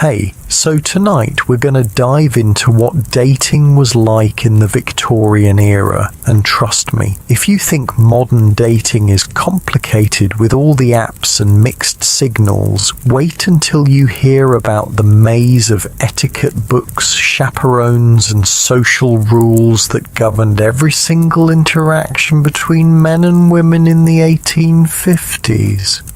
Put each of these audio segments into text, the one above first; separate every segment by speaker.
Speaker 1: Hey, so tonight we're going to dive into what dating was like in the Victorian era, and trust me, if you think modern dating is complicated with all the apps and mixed signals, wait until you hear about the maze of etiquette books, chaperones and social rules that governed every single interaction between men and women in the 1850s.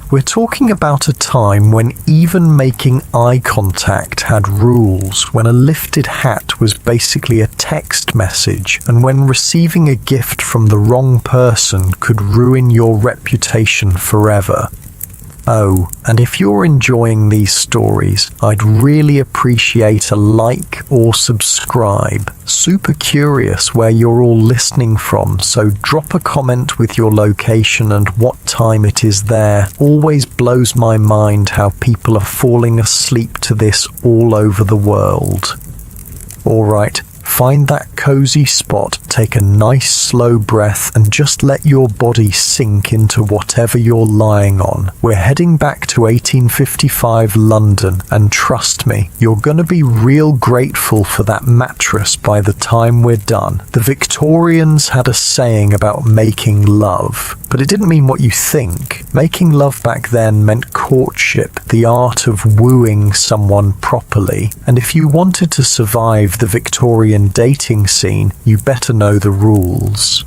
Speaker 1: We're talking about a time when even making eye contact had rules, when a lifted hat was basically a text message, and when receiving a gift from the wrong person could ruin your reputation forever. Oh, and if you're enjoying these stories, I'd really appreciate a like or subscribe. Super curious where you're all listening from, so drop a comment with your location and what time it is there. Always blows my mind how people are falling asleep to this all over the world. Alright, find that cozy spot, take a nice slow breath and just let your body sink into whatever you're lying on. We're heading back to 1855 London, and trust me, you're gonna be real grateful for that mattress by the time we're done. The Victorians had a saying about making love, but it didn't mean what you think. Making love back then meant courtship, the art of wooing someone properly, and if you wanted to survive the Victorian dating scene, you better know the rules.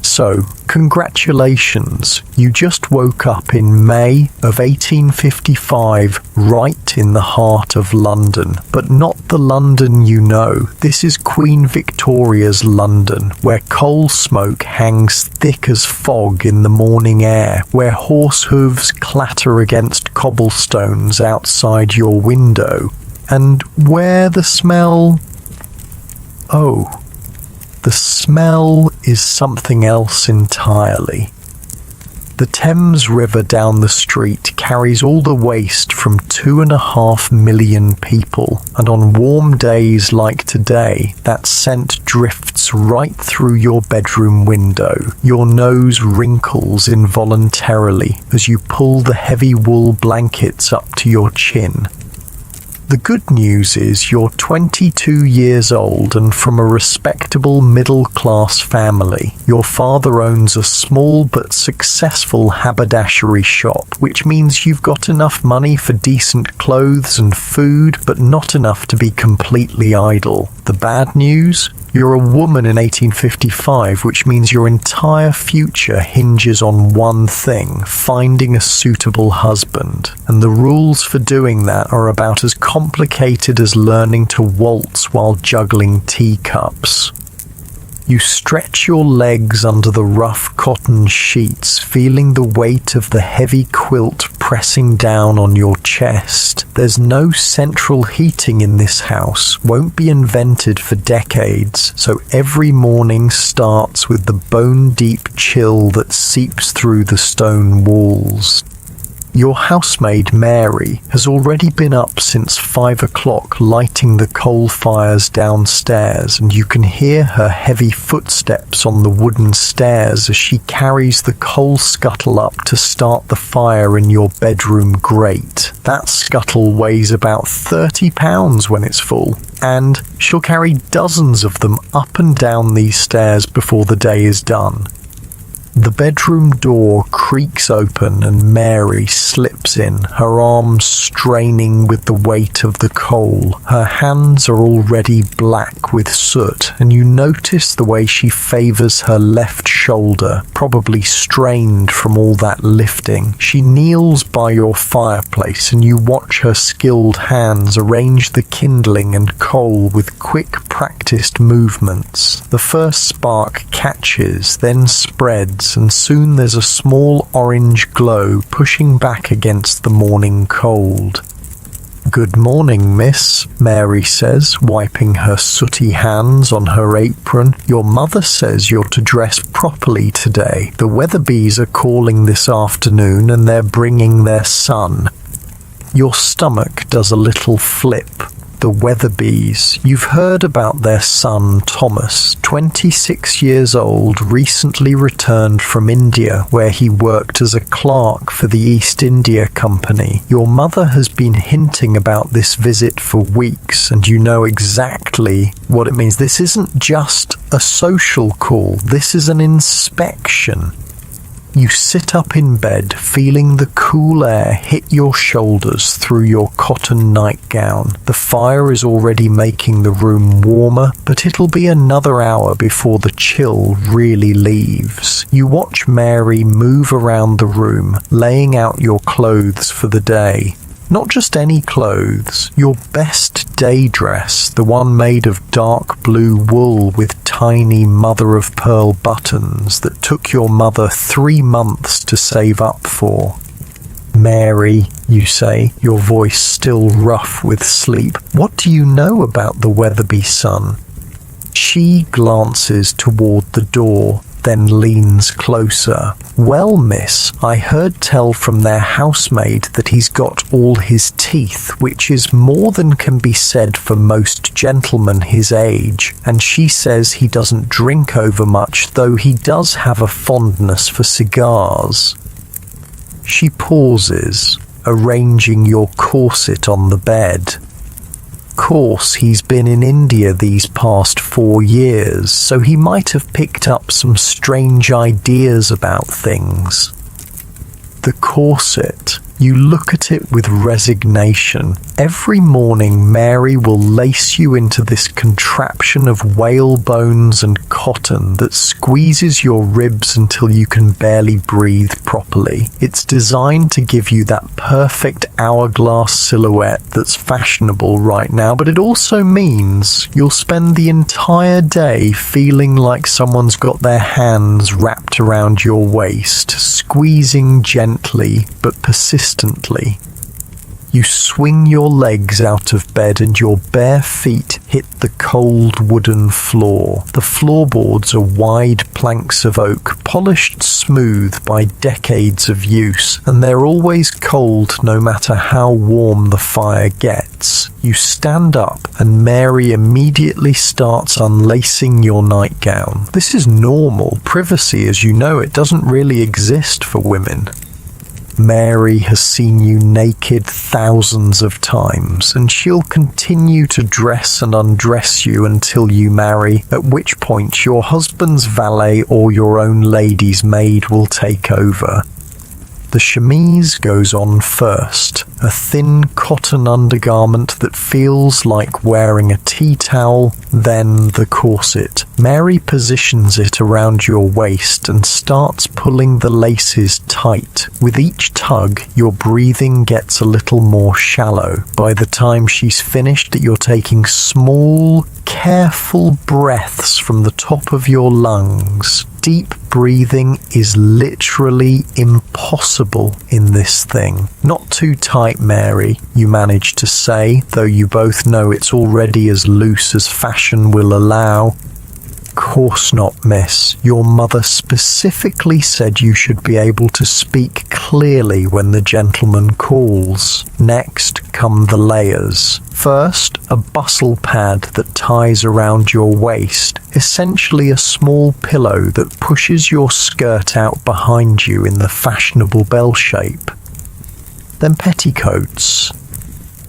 Speaker 1: So, congratulations, you just woke up in May of 1855 right in the heart of London, but not the London you know. This is Queen Victoria's London, where coal smoke hangs thick as fog in the morning air, where horse hooves clatter against cobblestones outside your window, and where the smell... Oh, the smell is something else entirely. The Thames River down the street carries all the waste from 2.5 million people, and on warm days like today, that scent drifts right through your bedroom window. Your nose wrinkles involuntarily as you pull the heavy wool blankets up to your chin. The good news is you're 22 years old and from a respectable middle-class family. Your father owns a small but successful haberdashery shop, which means you've got enough money for decent clothes and food, but not enough to be completely idle. The bad news? You're a woman in 1855, which means your entire future hinges on one thing: finding a suitable husband. And the rules for doing that are about as complicated as learning to waltz while juggling teacups. You stretch your legs under the rough cotton sheets, feeling the weight of the heavy quilt pressing down on your chest. There's no central heating in this house, won't be invented for decades, so every morning starts with the bone-deep chill that seeps through the stone walls. Your housemaid, Mary, has already been up since 5 o'clock lighting the coal fires downstairs, and you can hear her heavy footsteps on the wooden stairs as she carries the coal scuttle up to start the fire in your bedroom grate. That scuttle weighs about 30 pounds when it's full, and she'll carry dozens of them up and down these stairs before the day is done. The bedroom door creaks open and Mary slips in, her arms straining with the weight of the coal. Her hands are already black with soot, and you notice the way she favours her left shoulder, probably strained from all that lifting. She kneels by your fireplace and you watch her skilled hands arrange the kindling and coal with quick, practiced movements. The first spark catches, then spreads, and soon there's a small orange glow pushing back against the morning cold. "Good morning, miss," Mary says, wiping her sooty hands on her apron. "Your mother says you're to dress properly today. The Weatherbees are calling this afternoon and they're bringing their son." Your stomach does a little flip. The Weatherbys. You've heard about their son Thomas, 26 years old, recently returned from India, where he worked as a clerk for the East India Company. Your mother has been hinting about this visit for weeks, and you know exactly what it means. This isn't just a social call, this is an inspection. You sit up in bed, feeling the cool air hit your shoulders through your cotton nightgown. The fire is already making the room warmer, but it'll be another hour before the chill really leaves. You watch Mary move around the room, laying out your clothes for the day. Not just any clothes, your best day dress, the one made of dark blue wool with tiny mother-of-pearl buttons that took your mother 3 months to save up for. Mary, you say, your voice still rough with sleep, what do you know about the Weatherby son? She glances toward the door, then leans closer. Well, miss, I heard tell from their housemaid that he's got all his teeth, which is more than can be said for most gentlemen his age, and she says he doesn't drink over much, though he does have a fondness for cigars. She pauses, arranging your corset on the bed. Course, he's been in India these past 4 years, so he might have picked up some strange ideas about things. The corset. You look at it with resignation. Every morning Mary will lace you into this contraption of whale bones and cotton that squeezes your ribs until you can barely breathe properly. It's designed to give you that perfect hourglass silhouette that's fashionable right now, but it also means you'll spend the entire day feeling like someone's got their hands wrapped around your waist, squeezing gently but persistently. You swing your legs out of bed and your bare feet hit the cold wooden floor. The floorboards are wide planks of oak, polished smooth by decades of use, and they're always cold no matter how warm the fire gets. You stand up and Mary immediately starts unlacing your nightgown. This is normal. Privacy, as you know, it doesn't really exist for women. Mary has seen you naked thousands of times, and she'll continue to dress and undress you until you marry, at which point your husband's valet or your own lady's maid will take over. The chemise goes on first, a thin cotton undergarment that feels like wearing a tea towel, then the corset. Mary positions it around your waist and starts pulling the laces tight. With each tug, your breathing gets a little more shallow. By the time she's finished, you're taking small, careful breaths from the top of your lungs. Deep breathing is literally impossible in this thing. Not too tight, Mary, you manage to say, though you both know it's already as loose as fashion will allow. Course not, miss. Your mother specifically said you should be able to speak clearly when the gentleman calls. Next come the layers. First, a bustle pad that ties around your waist, essentially a small pillow that pushes your skirt out behind you in the fashionable bell shape. Then petticoats.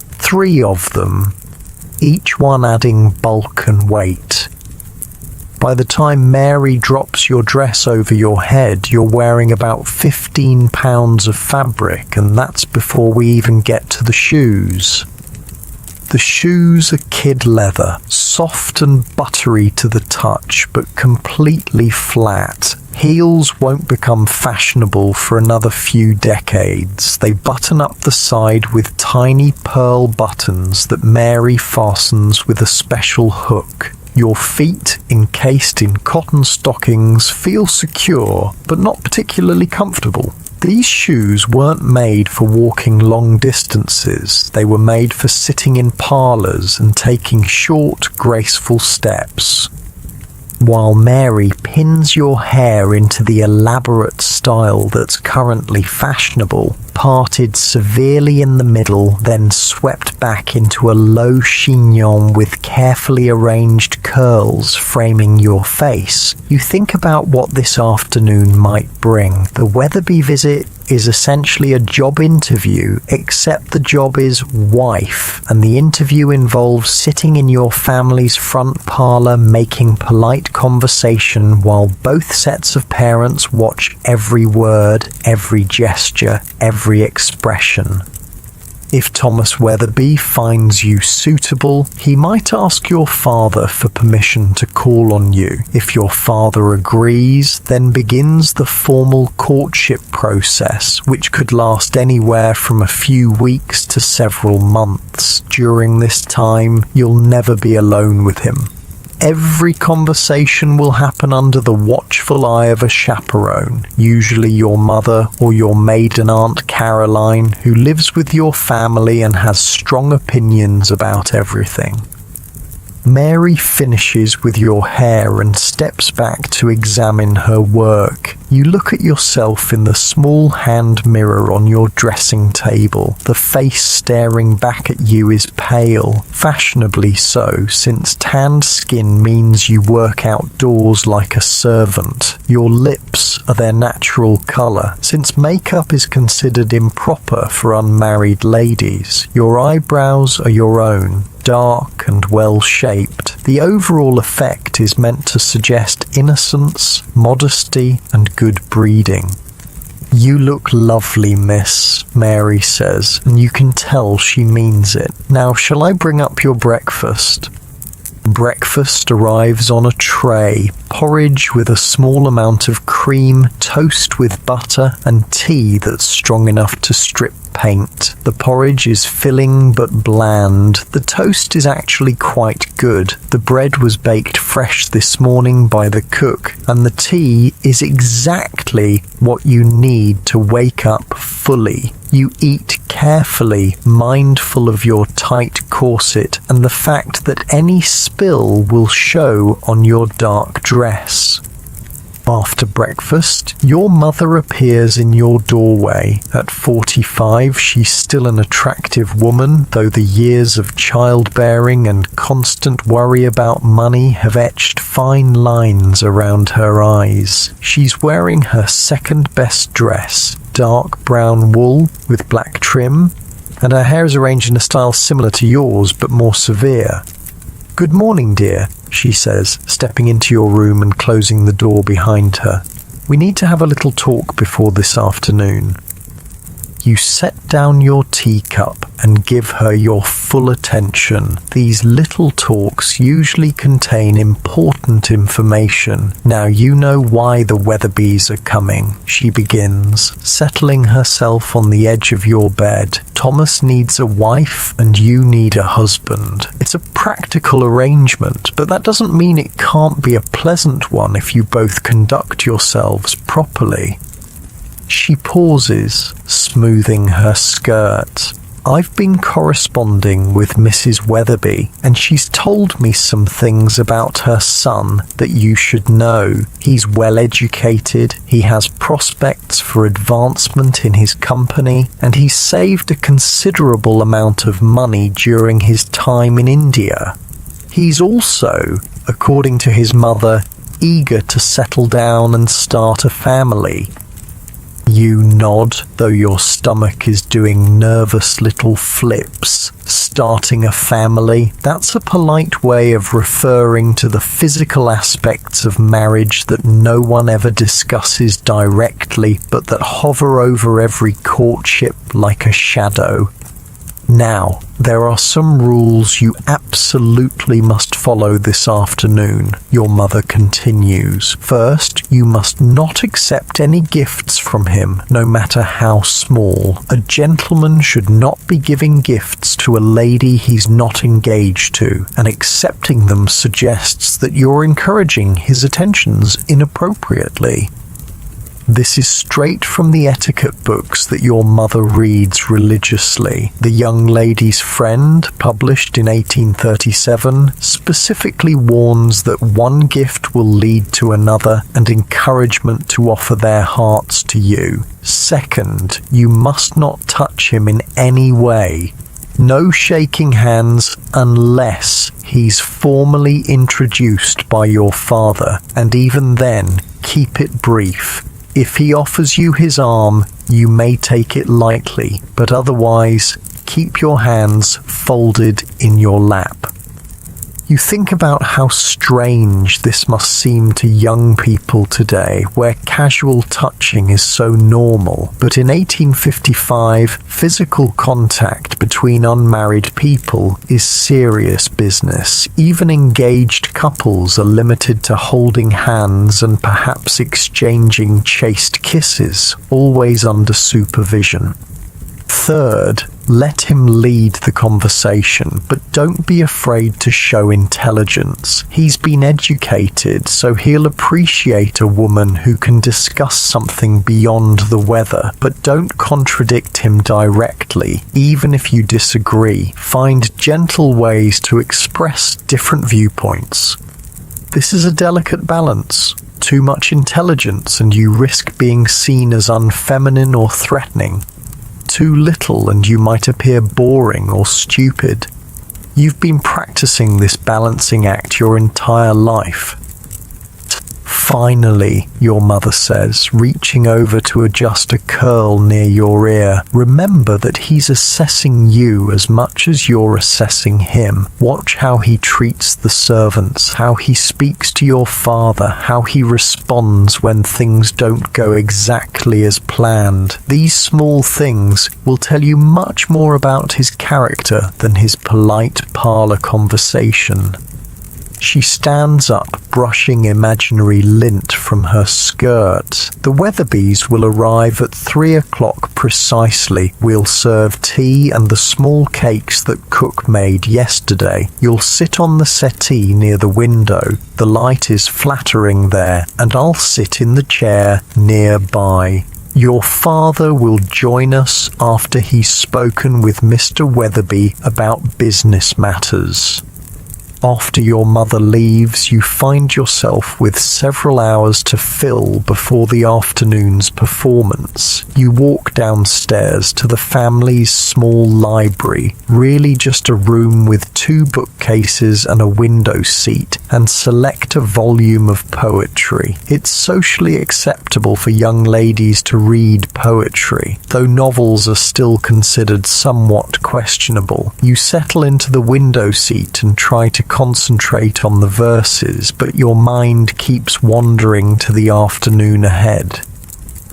Speaker 1: 3 of them, each one adding bulk and weight. By the time Mary drops your dress over your head, you're wearing about 15 pounds of fabric, and that's before we even get to the shoes. The shoes are kid leather, soft and buttery to the touch, but completely flat. Heels won't become fashionable for another few decades. They button up the side with tiny pearl buttons that Mary fastens with a special hook. Your feet, encased in cotton stockings, feel secure, but not particularly comfortable. These shoes weren't made for walking long distances. They were made for sitting in parlours and taking short, graceful steps. While Mary pins your hair into the elaborate style that's currently fashionable, parted severely in the middle, then swept back into a low chignon with carefully arranged curls framing your face. You think about what this afternoon might bring. The Weatherby visit is essentially a job interview, except the job is wife, and the interview involves sitting in your family's front parlour making polite conversation while both sets of parents watch every word, every gesture, every expression. If Thomas Weatherby finds you suitable, he might ask your father for permission to call on you. If your father agrees, then begins the formal courtship process, which could last anywhere from a few weeks to several months. During this time, you'll never be alone with him. Every conversation will happen under the watchful eye of a chaperone, usually your mother or your maiden aunt Caroline, who lives with your family and has strong opinions about everything. Mary finishes with your hair and steps back to examine her work. You look at yourself in the small hand mirror on your dressing table. The face staring back at you is pale, fashionably so, since tanned skin means you work outdoors like a servant. Your lips are their natural colour, since makeup is considered improper for unmarried ladies. Your eyebrows are your own, dark and well-shaped. The overall effect is meant to suggest innocence, modesty, and good breeding. "You look lovely, miss," Mary says, and you can tell she means it. "Now, shall I bring up your breakfast?" Breakfast arrives on a tray: porridge with a small amount of cream, toast with butter, and tea that's strong enough to strip paint. The porridge is filling but bland. The toast is actually quite good. The bread was baked fresh this morning by the cook, and the tea is exactly what you need to wake up fully. You eat carefully, mindful of your tight corset and the fact that any spill will show on your dark dress. After breakfast, your mother appears in your doorway. At 45, she's still an attractive woman, though the years of childbearing and constant worry about money have etched fine lines around her eyes. She's wearing her second best dress, dark brown wool with black trim, and her hair is arranged in a style similar to yours but more severe. "Good morning, dear," she says, stepping into your room and closing the door behind her. "We need to have a little talk before this afternoon." You set down your teacup and give her your full attention. These little talks usually contain important information. "Now you know why the Weatherbys are coming," she begins, settling herself on the edge of your bed. "Thomas needs a wife and you need a husband. It's a practical arrangement, but that doesn't mean it can't be a pleasant one if you both conduct yourselves properly." She pauses, smoothing her skirt. "I've been corresponding with Mrs. Weatherby, and she's told me some things about her son that you should know. He's well educated, he has prospects for advancement in his company, and he's saved a considerable amount of money during his time in India. He's also, according to his mother, eager to settle down and start a family." You nod, though your stomach is doing nervous little flips. Starting a family, that's a polite way of referring to the physical aspects of marriage that no one ever discusses directly, but that hover over every courtship like a shadow. Now, there are some rules you absolutely must follow this afternoon, your mother continues. First, you must not accept any gifts from him, no matter how small. A gentleman should not be giving gifts to a lady he's not engaged to, and accepting them suggests that you're encouraging his attentions inappropriately. This is straight from the etiquette books that your mother reads religiously. The Young Lady's Friend, published in 1837, specifically warns that one gift will lead to another and encouragement to offer their hearts to you. Second, you must not touch him in any way. No shaking hands unless he's formally introduced by your father, and even then, keep it brief. If he offers you his arm, you may take it lightly, but otherwise, keep your hands folded in your lap. You think about how strange this must seem to young people today, where casual touching is so normal. But in 1855, physical contact between unmarried people is serious business. Even engaged couples are limited to holding hands and perhaps exchanging chaste kisses, always under supervision. Third, let him lead the conversation, but don't be afraid to show intelligence. He's been educated, so he'll appreciate a woman who can discuss something beyond the weather, but don't contradict him directly. Even if you disagree, find gentle ways to express different viewpoints. This is a delicate balance. Too much intelligence and you risk being seen as unfeminine or threatening. Too little and you might appear boring or stupid. You've been practicing this balancing act your entire life. Finally, your mother says, reaching over to adjust a curl near your ear, remember that he's assessing you as much as you're assessing him. Watch how he treats the servants, how he speaks to your father, how he responds when things don't go exactly as planned. These small things will tell you much more about his character than his polite parlour conversation. She stands up, brushing imaginary lint from her skirt. The Weatherbys will arrive at 3 o'clock precisely. We'll serve tea and the small cakes that Cook made yesterday. You'll sit on the settee near the window. The light is flattering there, and I'll sit in the chair nearby. Your father will join us after he's spoken with Mr. Weatherby about business matters. After your mother leaves, you find yourself with several hours to fill before the afternoon's performance. You walk downstairs to the family's small library, really just a room with 2 bookcases and a window seat, and select a volume of poetry. It's socially acceptable for young ladies to read poetry, though novels are still considered somewhat questionable. You settle into the window seat and try to concentrate on the verses, but your mind keeps wandering to the afternoon ahead.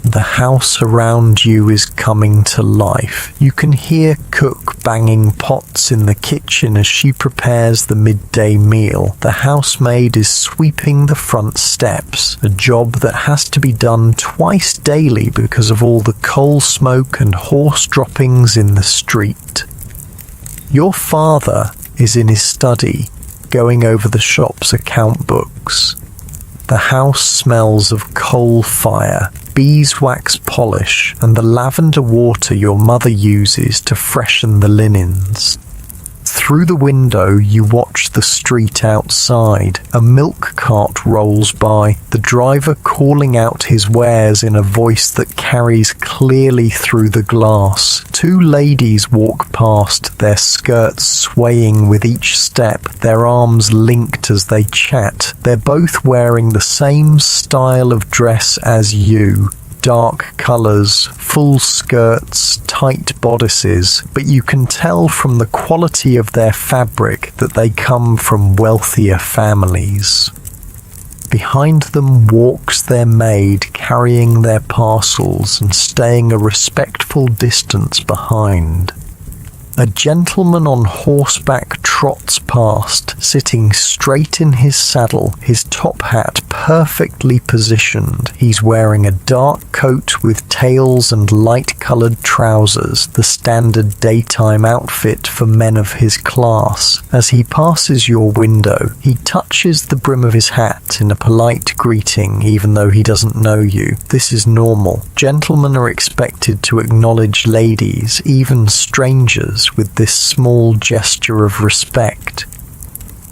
Speaker 1: The house around you is coming to life. You can hear Cook banging pots in the kitchen as she prepares the midday meal. The housemaid is sweeping the front steps, a job that has to be done twice daily because of all the coal smoke and horse droppings in the street. Your father is in his study, going over the shop's account books. The house smells of coal fire, beeswax polish, and the lavender water your mother uses to freshen the linens. Through the window, you watch the street outside. A milk cart rolls by, the driver calling out his wares in a voice that carries clearly through the glass. 2 ladies walk past, their skirts swaying with each step, their arms linked as they chat. They're both wearing the same style of dress as you. Dark colours, full skirts, tight bodices, but you can tell from the quality of their fabric that they come from wealthier families. Behind them walks their maid carrying their parcels and staying a respectful distance behind. A gentleman on horseback trots past, sitting straight in his saddle, his top hat perfectly positioned. He's wearing a dark coat with tails and light-coloured trousers, the standard daytime outfit for men of his class. As he passes your window, he touches the brim of his hat in a polite greeting, even though he doesn't know you. This is normal. Gentlemen are expected to acknowledge ladies, even strangers, with this small gesture of respect.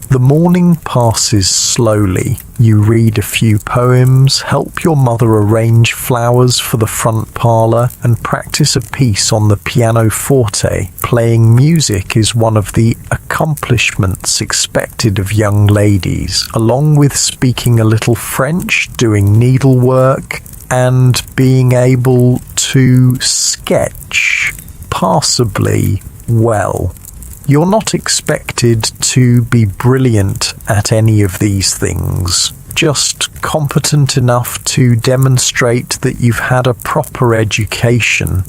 Speaker 1: The morning passes slowly. You read a few poems, help your mother arrange flowers for the front parlour, and practice a piece on the pianoforte. Playing music is one of the accomplishments expected of young ladies, along with speaking a little French, doing needlework, and being able to sketch passably well. You're not expected to be brilliant at any of these things, just competent enough to demonstrate that you've had a proper education.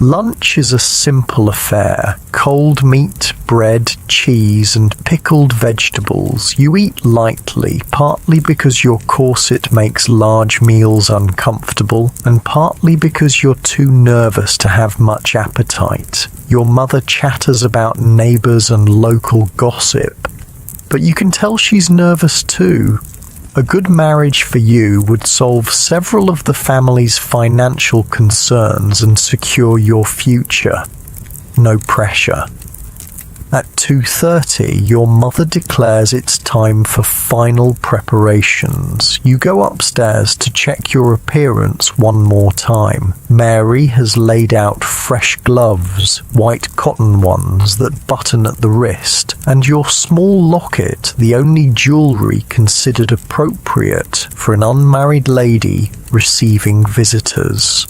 Speaker 1: Lunch is a simple affair. Cold meat, bread, cheese, and pickled vegetables. You eat lightly, partly because your corset makes large meals uncomfortable, and partly because you're too nervous to have much appetite. Your mother chatters about neighbours and local gossip, but you can tell she's nervous too. A good marriage for you would solve several of the family's financial concerns and secure your future. No pressure. At 2:30, your mother declares it's time for final preparations. You go upstairs to check your appearance one more time. Mary has laid out fresh gloves, white cotton ones that button at the wrist, and your small locket, the only jewellery considered appropriate for an unmarried lady receiving visitors.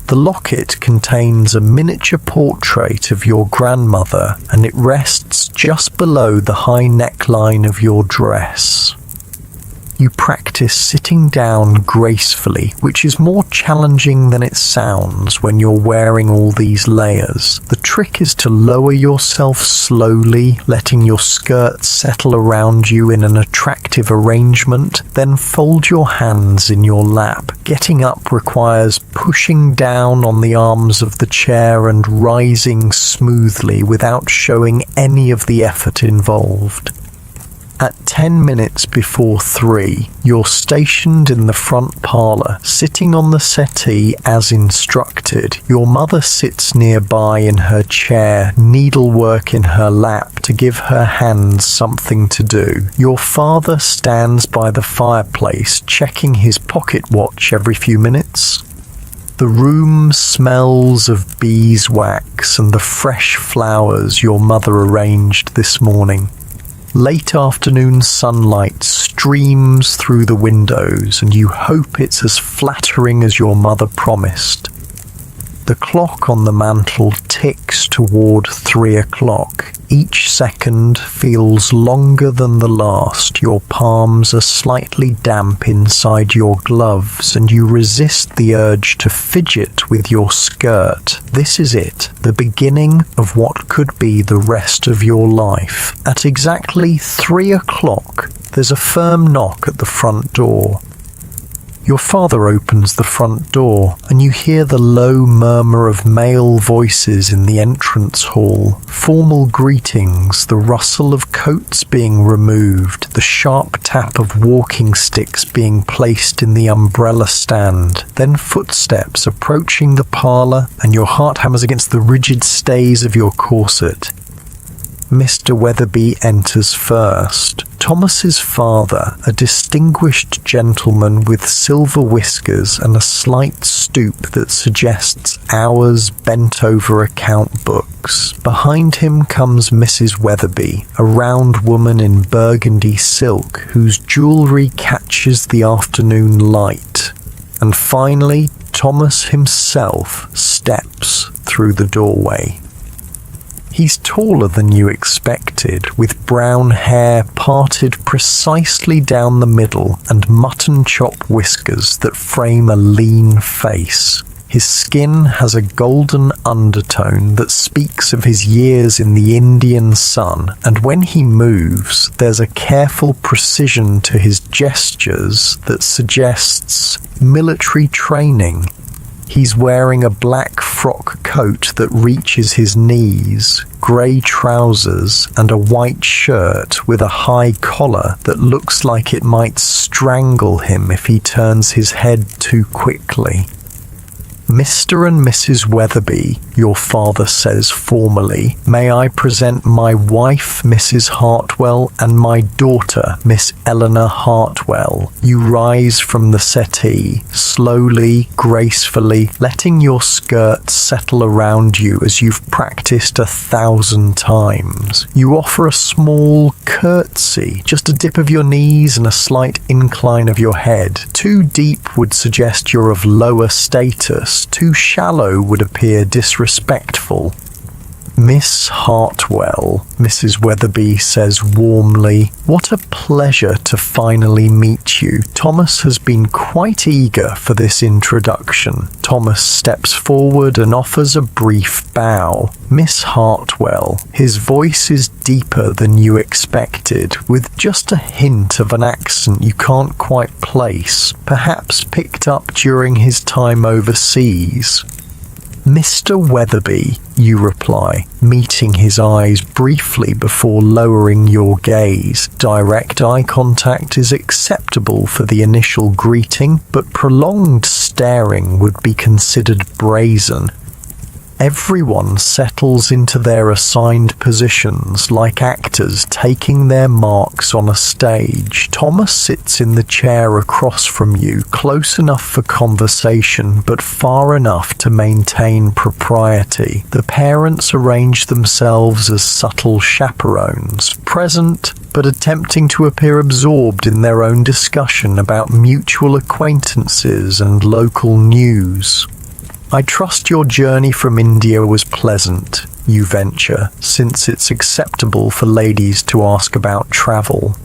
Speaker 1: The locket contains a miniature portrait of your grandmother, and it rests just below the high neckline of your dress. You practice sitting down gracefully, which is more challenging than it sounds when you're wearing all these layers. The trick is to lower yourself slowly, letting your skirt settle around you in an attractive arrangement, then fold your hands in your lap. Getting up requires pushing down on the arms of the chair and rising smoothly without showing any of the effort involved. At 10 minutes before 3, you're stationed in the front parlour, sitting on the settee as instructed. Your mother sits nearby in her chair, needlework in her lap to give her hands something to do. Your father stands by the fireplace, checking his pocket watch every few minutes. The room smells of beeswax and the fresh flowers your mother arranged this morning. Late afternoon sunlight streams through the windows, and you hope it's as flattering as your mother promised. The clock on the mantel ticks toward 3 o'clock. Each second feels longer than the last. Your palms are slightly damp inside your gloves, and you resist the urge to fidget with your skirt. This is it, the beginning of what could be the rest of your life. At exactly 3 o'clock, there's a firm knock at the front door. Your father opens the front door, and you hear the low murmur of male voices in the entrance hall. Formal greetings, the rustle of coats being removed, the sharp tap of walking sticks being placed in the umbrella stand, then footsteps approaching the parlour, and your heart hammers against the rigid stays of your corset. Mr. Weatherby enters first. Thomas's father, a distinguished gentleman with silver whiskers and a slight stoop that suggests hours bent over account books. Behind him comes Mrs. Weatherby, a round woman in burgundy silk whose jewellery catches the afternoon light. And finally, Thomas himself steps through the doorway. He's taller than you expected, with brown hair parted precisely down the middle and mutton chop whiskers that frame a lean face. His skin has a golden undertone that speaks of his years in the Indian sun, and when he moves, there's a careful precision to his gestures that suggests military training. He's wearing a black frock coat that reaches his knees, grey trousers, and a white shirt with a high collar that looks like it might strangle him if he turns his head too quickly. Mr. and Mrs. Weatherby, your father says formally, may I present my wife, Mrs. Hartwell, and my daughter, Miss Eleanor Hartwell. You rise from the settee, slowly, gracefully, letting your skirt settle around you as you've practiced 1,000 times. You offer a small curtsy, just a dip of your knees and a slight incline of your head. Too deep would suggest you're of lower status. Too shallow would appear disrespectful. Miss Hartwell, Mrs. Weatherby says warmly, what a pleasure to finally meet you. Thomas has been quite eager for this introduction. Thomas steps forward and offers a brief bow. Miss Hartwell, his voice is deeper than you expected, with just a hint of an accent you can't quite place, perhaps picked up during his time overseas. Mr. Weatherby, you reply, meeting his eyes briefly before lowering your gaze. Direct eye contact is acceptable for the initial greeting, but prolonged staring would be considered brazen. Everyone settles into their assigned positions like actors taking their marks on a stage. Thomas sits in the chair across from you, close enough for conversation but far enough to maintain propriety. The parents arrange themselves as subtle chaperones, present but attempting to appear absorbed in their own discussion about mutual acquaintances and local news. I trust your journey from India was pleasant, you venture, since it's acceptable for ladies to ask about travel.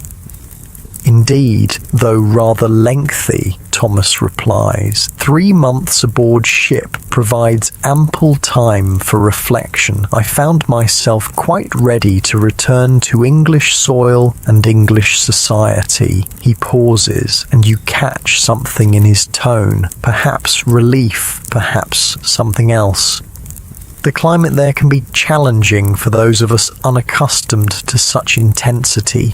Speaker 1: Indeed, though rather lengthy, Thomas replies. 3 months aboard ship provides ample time for reflection. I found myself quite ready to return to English soil and English society. He pauses, and you catch something in his tone, perhaps relief, perhaps something else. The climate there can be challenging for those of us unaccustomed to such intensity.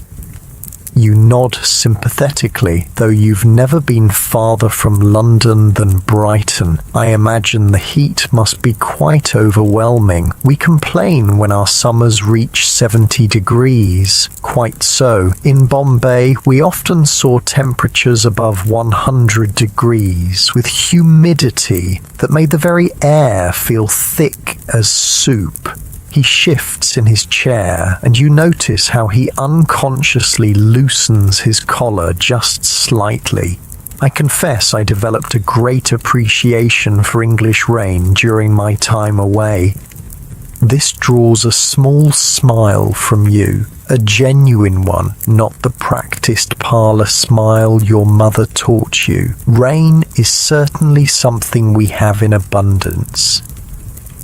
Speaker 1: You nod sympathetically, though you've never been farther from London than Brighton. I imagine the heat must be quite overwhelming. We complain when our summers reach 70 degrees. Quite so. In Bombay, we often saw temperatures above 100 degrees, with humidity that made the very air feel thick as soup. He shifts in his chair, and you notice how he unconsciously loosens his collar just slightly. I confess I developed a great appreciation for English rain during my time away. This draws a small smile from you, a genuine one, not the practiced parlour smile your mother taught you. Rain is certainly something we have in abundance.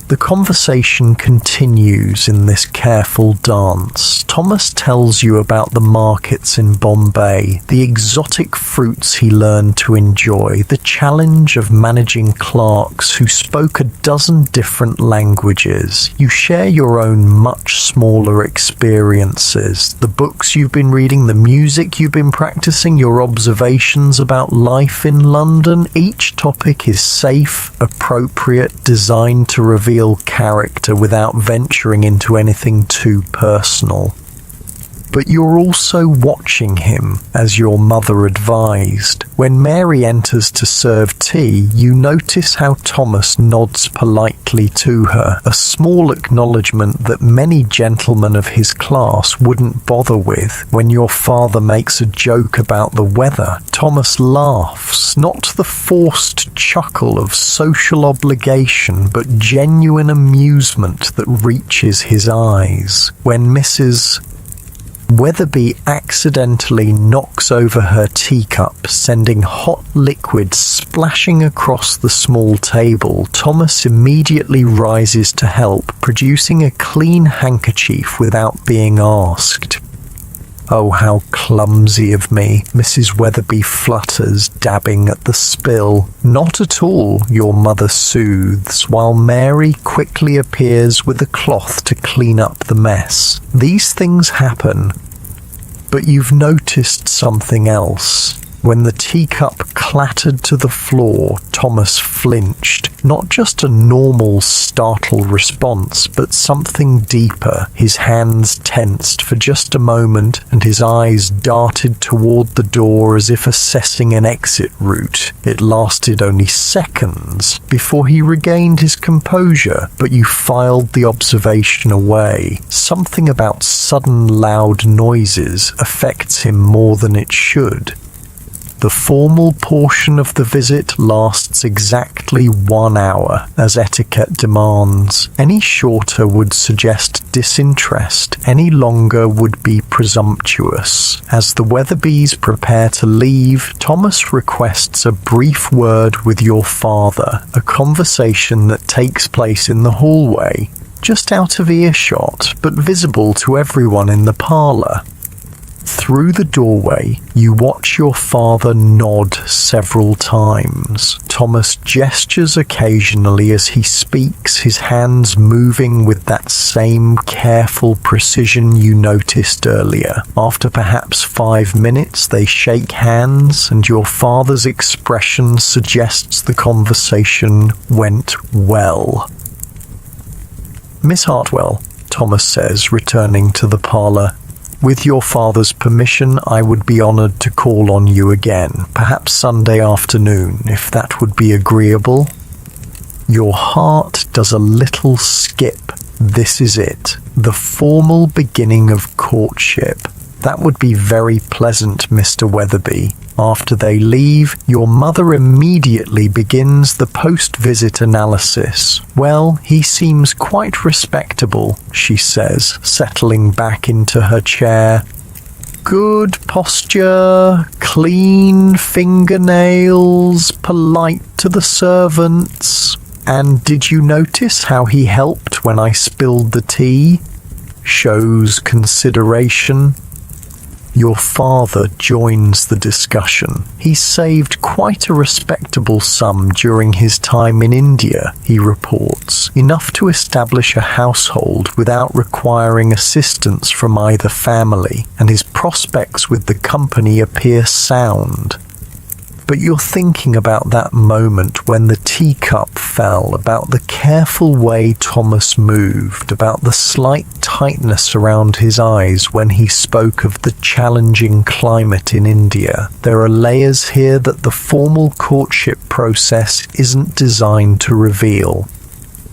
Speaker 1: The conversation continues in this careful dance. Thomas tells you about the markets in Bombay, the exotic fruits he learned to enjoy, the challenge of managing clerks who spoke a dozen different languages. You share your own much smaller experiences, the books you've been reading, the music you've been practicing, your observations about life in London. Each topic is safe, appropriate, designed to reveal character without venturing into anything too personal. But you're also watching him, as your mother advised. When Mary enters to serve tea, you notice how Thomas nods politely to her, a small acknowledgement that many gentlemen of his class wouldn't bother with. When your father makes a joke about the weather, Thomas laughs, not the forced chuckle of social obligation, but genuine amusement that reaches his eyes. When Mrs. Weatherby accidentally knocks over her teacup, sending hot liquid splashing across the small table. Thomas immediately rises to help, producing a clean handkerchief without being asked. "Oh, how clumsy of me," Mrs. Weatherby flutters, dabbing at the spill. "Not at all," your mother soothes, while Mary quickly appears with a cloth to clean up the mess. These things happen, but you've noticed something else. When the teacup clattered to the floor, Thomas flinched. Not just a normal, startled response, but something deeper. His hands tensed for just a moment, and his eyes darted toward the door as if assessing an exit route. It lasted only seconds before he regained his composure, but you filed the observation away. Something about sudden loud noises affects him more than it should. The formal portion of the visit lasts exactly 1 hour, as etiquette demands. Any shorter would suggest disinterest, any longer would be presumptuous. As the Weatherbys prepare to leave, Thomas requests a brief word with your father, a conversation that takes place in the hallway, just out of earshot, but visible to everyone in the parlour. Through the doorway, you watch your father nod several times. Thomas gestures occasionally as he speaks, his hands moving with that same careful precision you noticed earlier. After perhaps 5 minutes, they shake hands, and your father's expression suggests the conversation went well. "Miss Hartwell," Thomas says, returning to the parlour, "with your father's permission, I would be honoured to call on you again, perhaps Sunday afternoon, if that would be agreeable." Your heart does a little skip. This is it, the formal beginning of courtship. That would be very pleasant, Mr. Weatherby. After they leave, your mother immediately begins the post-visit analysis. "Well, he seems quite respectable," she says, settling back into her chair. "Good posture, clean fingernails, polite to the servants. And did you notice how he helped when I spilled the tea? Shows consideration." Your father joins the discussion. He saved quite a respectable sum during his time in India, he reports, enough to establish a household without requiring assistance from either family, and his prospects with the company appear sound. But you're thinking about that moment when the teacup fell, about the careful way Thomas moved, about the slight tightness around his eyes when he spoke of the challenging climate in India. There are layers here that the formal courtship process isn't designed to reveal.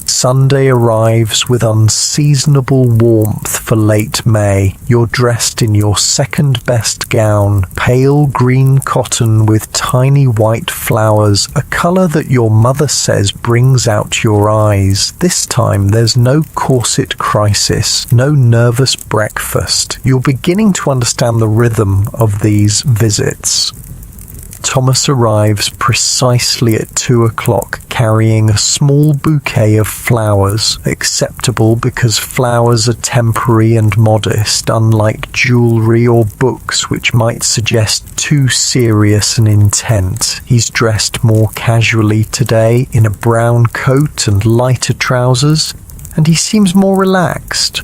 Speaker 1: Sunday arrives with unseasonable warmth for late May. You're dressed in your second best gown, pale green cotton with tiny white flowers, a colour that your mother says brings out your eyes. This time there's no corset crisis, no nervous breakfast. You're beginning to understand the rhythm of these visits. Thomas arrives precisely at 2 o'clock, carrying a small bouquet of flowers, acceptable because flowers are temporary and modest, unlike jewellery or books which might suggest too serious an intent. He's dressed more casually today, in a brown coat and lighter trousers, and he seems more relaxed.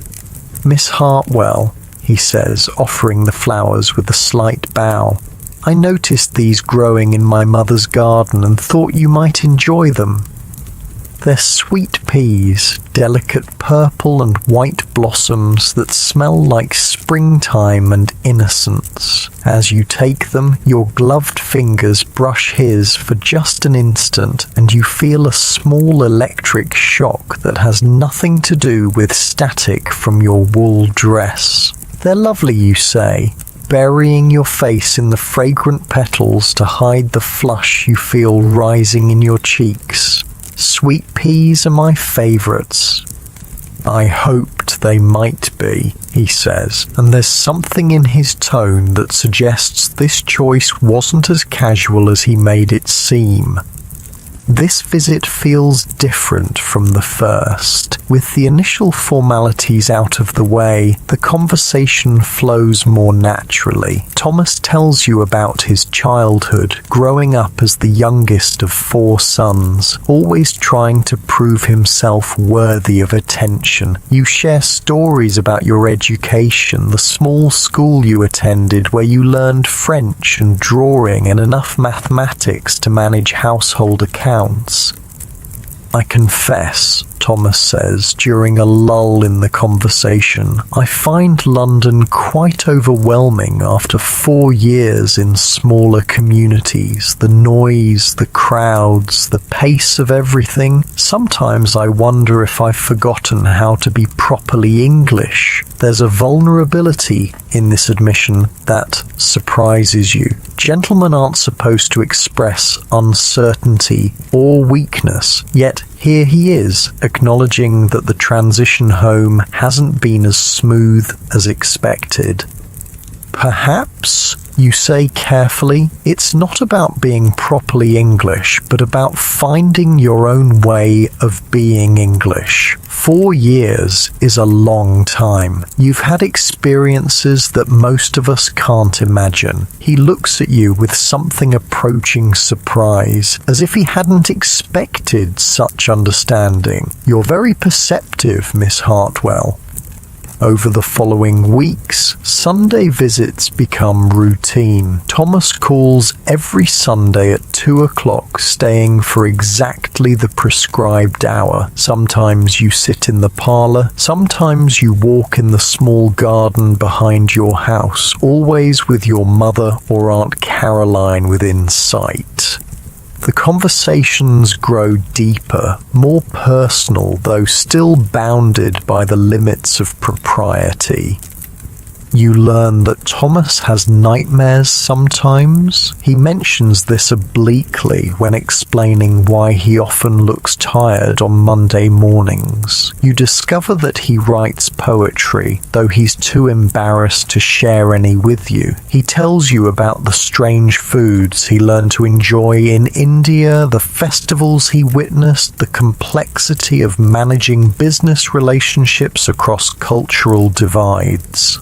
Speaker 1: "Miss Hartwell," he says, offering the flowers with a slight bow. "I noticed these growing in my mother's garden and thought you might enjoy them. They're sweet peas, delicate purple and white blossoms that smell like springtime and innocence. As you take them, your gloved fingers brush his for just an instant, and you feel a small electric shock that has nothing to do with static from your wool dress. They're lovely, you say, burying your face in the fragrant petals to hide the flush you feel rising in your cheeks. Sweet peas are my favourites. I hoped they might be," he says, and there's something in his tone that suggests this choice wasn't as casual as he made it seem. This visit feels different from the first. With the initial formalities out of the way, the conversation flows more naturally. Thomas tells you about his childhood, growing up as the youngest of 4 sons, always trying to prove himself worthy of attention. You share stories about your education, the small school you attended where you learned French and drawing and enough mathematics to manage household accounts. I confess, Thomas says during a lull in the conversation, I find London quite overwhelming after 4 years in smaller communities. The noise, the crowds, the pace of everything. Sometimes I wonder if I've forgotten how to be properly English. There's a vulnerability in this admission that surprises you. Gentlemen aren't supposed to express uncertainty or weakness, yet here he is, acknowledging that the transition home hasn't been as smooth as expected. Perhaps, you say carefully, it's not about being properly English, but about finding your own way of being English. 4 years is a long time. You've had experiences that most of us can't imagine. He looks at you with something approaching surprise, as if he hadn't expected such understanding. You're very perceptive, Miss Hartwell. Over the following weeks, Sunday visits become routine. Thomas calls every Sunday at 2 o'clock, staying for exactly the prescribed hour. Sometimes you sit in the parlour, sometimes you walk in the small garden behind your house, always with your mother or Aunt Caroline within sight. The conversations grow deeper, more personal, though still bounded by the limits of propriety. You learn that Thomas has nightmares sometimes. He mentions this obliquely when explaining why he often looks tired on Monday mornings. You discover that he writes poetry, though he's too embarrassed to share any with you. He tells you about the strange foods he learned to enjoy in India, the festivals he witnessed, the complexity of managing business relationships across cultural divides.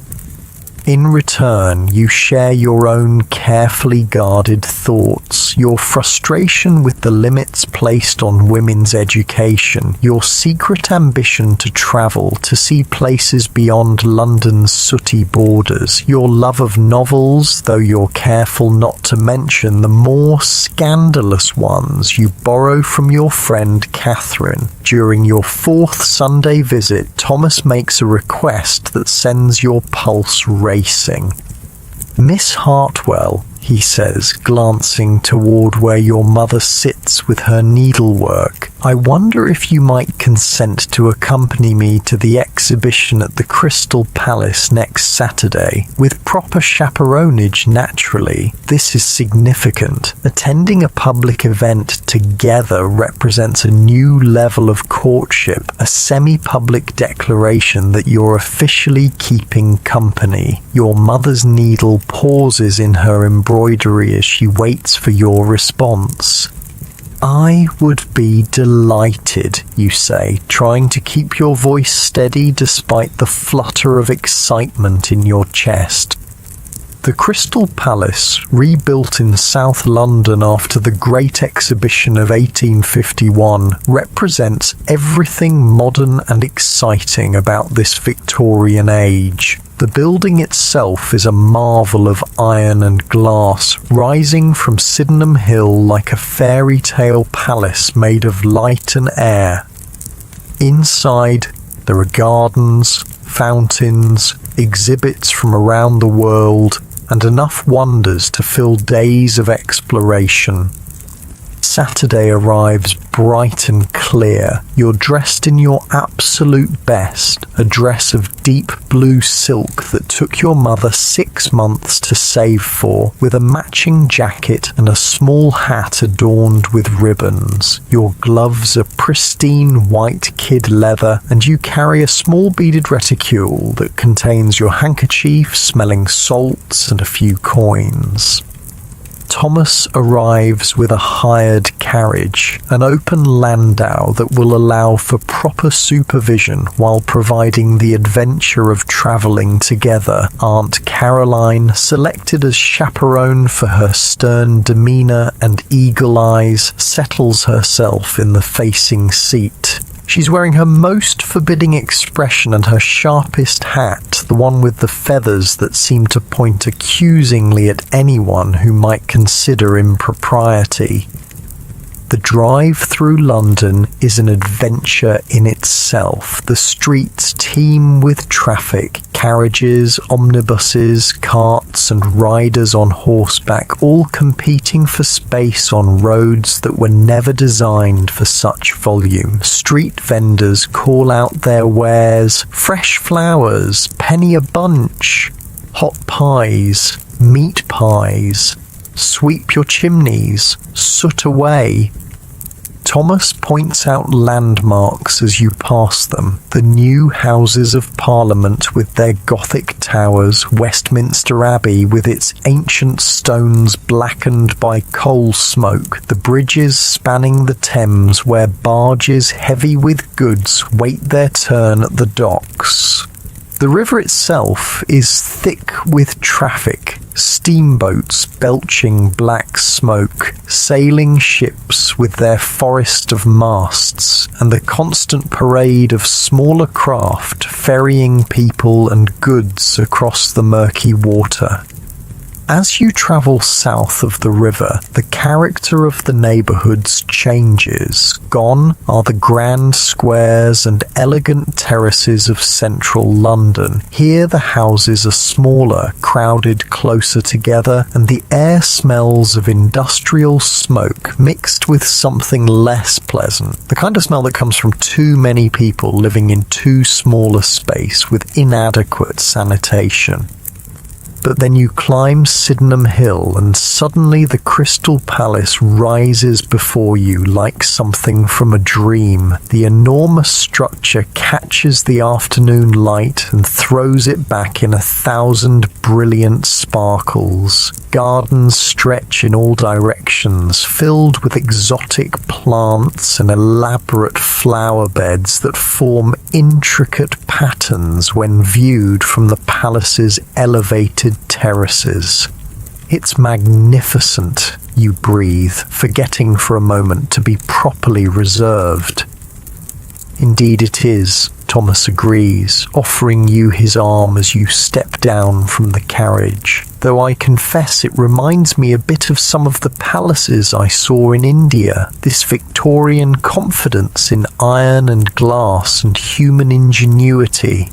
Speaker 1: In return, you share your own carefully guarded thoughts, your frustration with the limits placed on women's education, your secret ambition to travel, to see places beyond London's sooty borders, your love of novels, though you're careful not to mention the more scandalous ones you borrow from your friend Catherine. During your 4th Sunday visit, Thomas makes a request that sends your pulse racing. Miss Hartwell, he says, glancing toward where your mother sits with her needlework, I wonder if you might consent to accompany me to the exhibition at the Crystal Palace next Saturday, with proper chaperonage naturally. This is significant. Attending a public event together represents a new level of courtship, a semi-public declaration that you're officially keeping company. Your mother's needle pauses in her embroidery as she waits for your response. I would be delighted, you say, trying to keep your voice steady despite the flutter of excitement in your chest. The Crystal Palace, rebuilt in South London after the Great Exhibition of 1851, represents everything modern and exciting about this Victorian age. The building itself is a marvel of iron and glass, rising from Sydenham Hill like a fairy tale palace made of light and air. Inside, there are gardens, fountains, exhibits from around the world, and enough wonders to fill days of exploration. Saturday arrives bright and clear. You're dressed in your absolute best, a dress of deep blue silk that took your mother 6 months to save for, with a matching jacket and a small hat adorned with ribbons. Your gloves are pristine white kid leather, and you carry a small beaded reticule that contains your handkerchief, smelling salts, and a few coins. Thomas arrives with a hired carriage, an open landau that will allow for proper supervision while providing the adventure of travelling together. Aunt Caroline, selected as chaperone for her stern demeanour and eagle eyes, settles herself in the facing seat. She's wearing her most forbidding expression and her sharpest hat, the one with the feathers that seem to point accusingly at anyone who might consider impropriety. The drive through London is an adventure in itself. The streets teem with traffic, carriages, omnibuses, carts and riders on horseback, all competing for space on roads that were never designed for such volume. Street vendors call out their wares: fresh flowers, penny a bunch, hot pies, meat pies, sweep your chimneys, soot away. Thomas points out landmarks as you pass them: the new Houses of Parliament with their Gothic towers, Westminster Abbey with its ancient stones blackened by coal smoke, the bridges spanning the Thames where barges heavy with goods wait their turn at the docks. The river itself is thick with traffic, steamboats belching black smoke, sailing ships with their forest of masts, and the constant parade of smaller craft ferrying people and goods across the murky water. As you travel south of the river, the character of the neighbourhoods changes. Gone are the grand squares and elegant terraces of central London. Here the houses are smaller, crowded closer together, and the air smells of industrial smoke mixed with something less pleasant. The kind of smell that comes from too many people living in too small a space with inadequate sanitation. But then you climb Sydenham Hill and suddenly the Crystal Palace rises before you like something from a dream. The enormous structure catches the afternoon light and throws it back in 1,000 brilliant sparkles. Gardens stretch in all directions, filled with exotic plants and elaborate flower beds that form intricate patterns when viewed from the palace's elevated terraces. It's magnificent, you breathe, forgetting for a moment to be properly reserved. Indeed it is, Thomas agrees, offering you his arm as you step down from the carriage. Though I confess it reminds me a bit of some of the palaces I saw in India, this Victorian confidence in iron and glass and human ingenuity.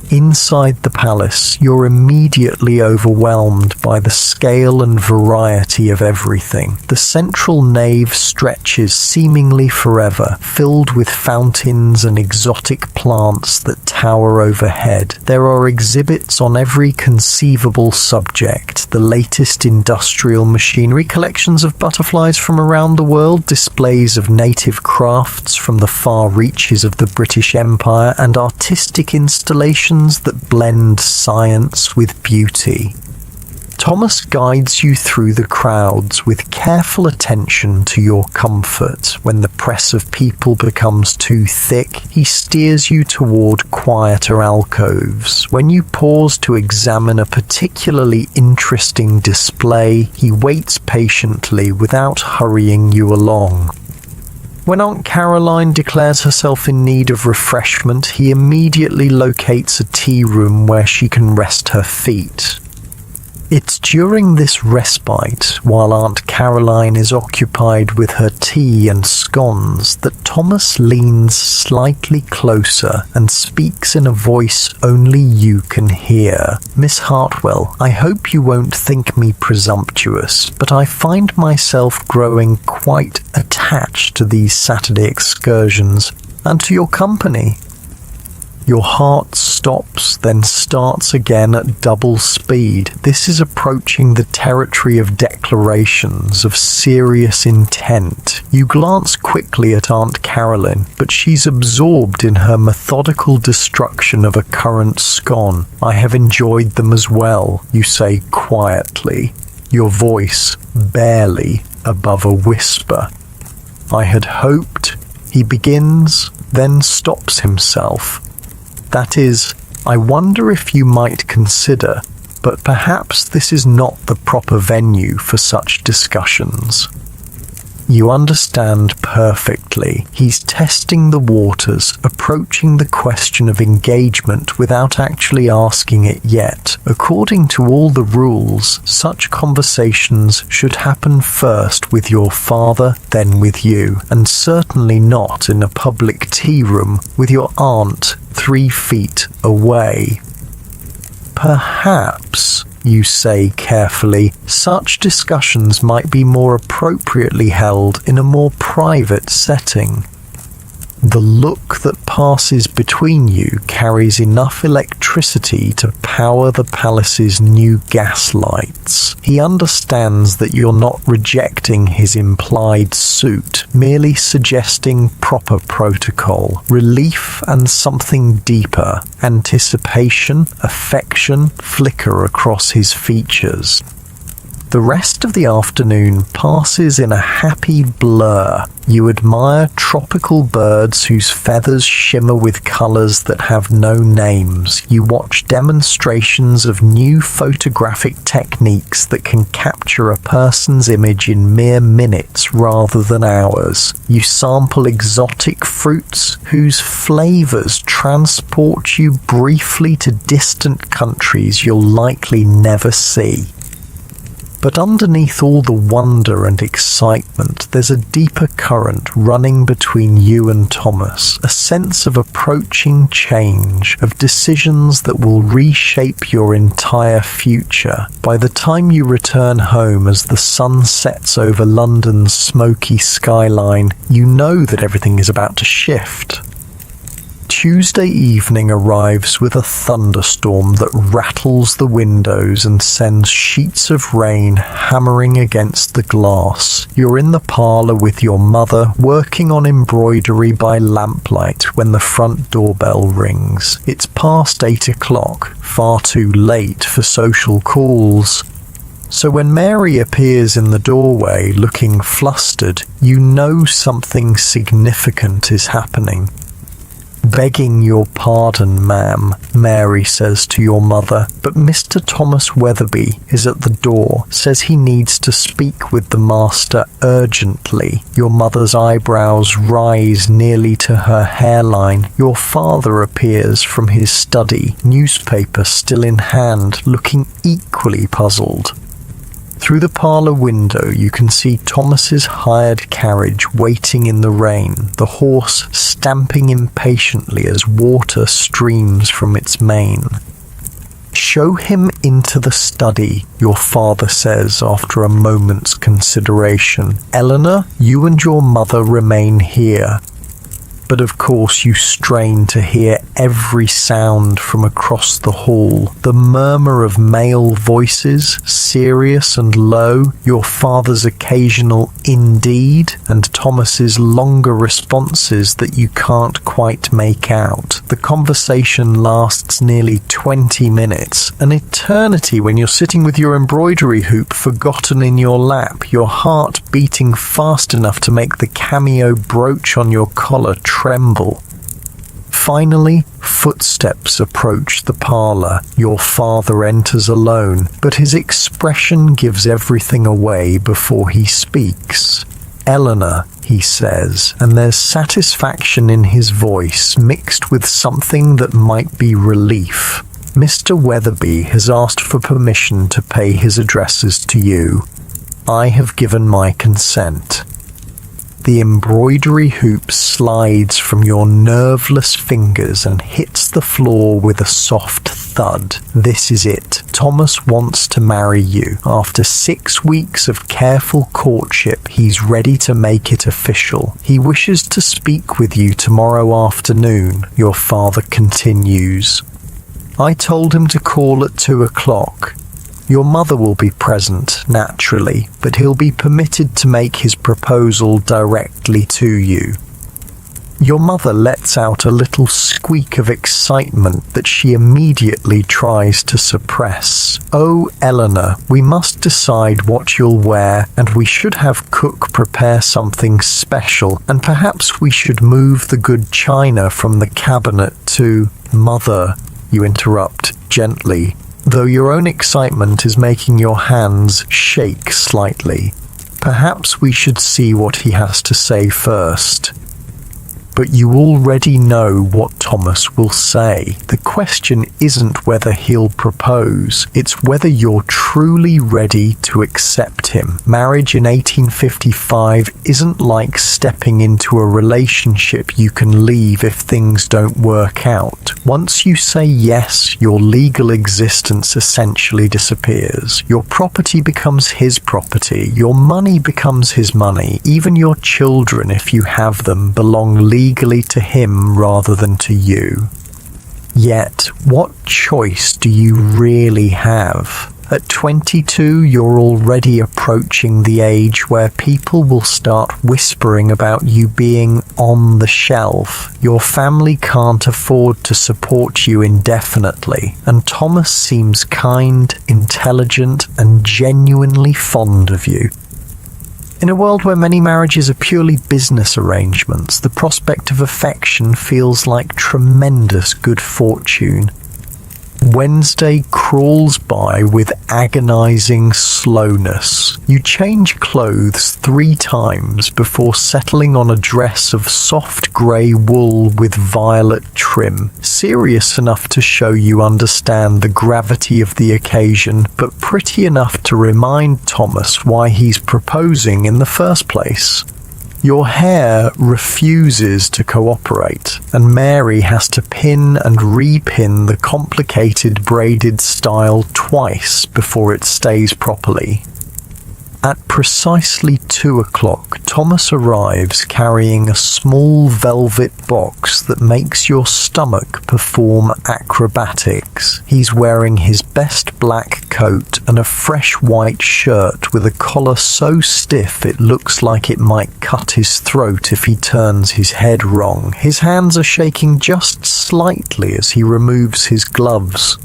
Speaker 1: Inside the palace, you're immediately overwhelmed by the scale and variety of everything. The central nave stretches seemingly forever, filled with fountains and exotic plants that tower overhead. There are exhibits on every conceivable subject, the latest industrial machinery, collections of butterflies from around the world, displays of native crafts from the far reaches of the British Empire, and artistic installations that blend science with beauty. Thomas guides you through the crowds with careful attention to your comfort. When the press of people becomes too thick, he steers you toward quieter alcoves. When you pause to examine a particularly interesting display, he waits patiently without hurrying you along. When Aunt Caroline declares herself in need of refreshment, he immediately locates a tea room where she can rest her feet. It's during this respite, while Aunt Caroline is occupied with her tea and scones, that Thomas leans slightly closer and speaks in a voice only you can hear. "Miss Hartwell, I hope you won't think me presumptuous, but I find myself growing quite attached to these Saturday excursions and to your company." Your heart stops, then starts again at double speed. This is approaching the territory of declarations of serious intent. You glance quickly at Aunt Caroline, but she's absorbed in her methodical destruction of a currant scone. "I have enjoyed them as well," you say quietly, your voice barely above a whisper. "I had hoped," he begins, then stops himself. "That is, I wonder if you might consider, but perhaps this is not the proper venue for such discussions." You understand perfectly. He's testing the waters, approaching the question of engagement without actually asking it yet. According to all the rules, such conversations should happen first with your father, then with you, and certainly not in a public tea room with your aunt 3 feet away. "Perhaps," you say carefully, "such discussions might be more appropriately held in a more private setting." The look that passes between you carries enough electricity to power the palace's new gas lights. He understands that you're not rejecting his implied suit, merely suggesting proper protocol, relief and something deeper. Anticipation, affection flicker across his features. The rest of the afternoon passes in a happy blur. You admire tropical birds whose feathers shimmer with colours that have no names. You watch demonstrations of new photographic techniques that can capture a person's image in mere minutes rather than hours. You sample exotic fruits whose flavours transport you briefly to distant countries you'll likely never see. But underneath all the wonder and excitement, there's a deeper current running between you and Thomas, a sense of approaching change, of decisions that will reshape your entire future. By the time you return home as the sun sets over London's smoky skyline, you know that everything is about to shift. Tuesday evening arrives with a thunderstorm that rattles the windows and sends sheets of rain hammering against the glass. You're in the parlour with your mother, working on embroidery by lamplight when the front doorbell rings. It's past 8 o'clock, far too late for social calls. So when Mary appears in the doorway looking flustered, you know something significant is happening. "Begging your pardon, ma'am," Mary says to your mother, "but Mr. Thomas Weatherby is at the door, says he needs to speak with the master urgently." Your mother's eyebrows rise nearly to her hairline. Your father appears from his study, newspaper still in hand, looking equally puzzled. Through the parlour window you can see Thomas's hired carriage waiting in the rain, the horse stamping impatiently as water streams from its mane. "Show him into the study," your father says after a moment's consideration. "Eleanor, you and your mother remain here." But of course you strain to hear every sound from across the hall. The murmur of male voices, serious and low, your father's occasional "indeed," and Thomas's longer responses that you can't quite make out. The conversation lasts nearly 20 minutes, an eternity when you're sitting with your embroidery hoop forgotten in your lap, your heart beating fast enough to make the cameo brooch on your collar tremble. Finally, footsteps approach the parlour. Your father enters alone, but his expression gives everything away before he speaks. "Eleanor," he says, and there's satisfaction in his voice mixed with something that might be relief. Mr. Weatherby has asked for permission to pay his addresses to you. I have given my consent. The embroidery hoop slides from your nerveless fingers and hits the floor with a soft thud. This is it. Thomas wants to marry you. After 6 weeks of careful courtship, he's ready to make it official. He wishes to speak with you tomorrow afternoon, your father continues. I told him to call at 2 o'clock. Your mother will be present, naturally, but he'll be permitted to make his proposal directly to you. Your mother lets out a little squeak of excitement that she immediately tries to suppress. Oh, Eleanor, we must decide what you'll wear, and we should have cook prepare something special, and perhaps we should move the good china from the cabinet to... Mother, you interrupt gently, though your own excitement is making your hands shake slightly. Perhaps we should see what he has to say first. But you already know what Thomas will say. The question isn't whether he'll propose, it's whether you're truly ready to accept him. Marriage in 1855 isn't like stepping into a relationship you can leave if things don't work out. Once you say yes, your legal existence essentially disappears. Your property becomes his property. Your money becomes his money. Even your children, if you have them, belong legally to him rather than to you. Yet, what choice do you really have? At 22, you're already approaching the age where people will start whispering about you being on the shelf. Your family can't afford to support you indefinitely, and Thomas seems kind, intelligent, and genuinely fond of you. In a world where many marriages are purely business arrangements, the prospect of affection feels like tremendous good fortune. Wednesday crawls by with agonizing slowness. You change clothes 3 times before settling on a dress of soft grey wool with violet trim, serious enough to show you understand the gravity of the occasion, but pretty enough to remind Thomas why he's proposing in the first place. Your hair refuses to cooperate, and Mary has to pin and repin the complicated braided style twice before it stays properly. At precisely 2 o'clock, Thomas arrives carrying a small velvet box that makes your stomach perform acrobatics. He's wearing his best black coat and a fresh white shirt with a collar so stiff it looks like it might cut his throat if he turns his head wrong. His hands are shaking just slightly as he removes his gloves.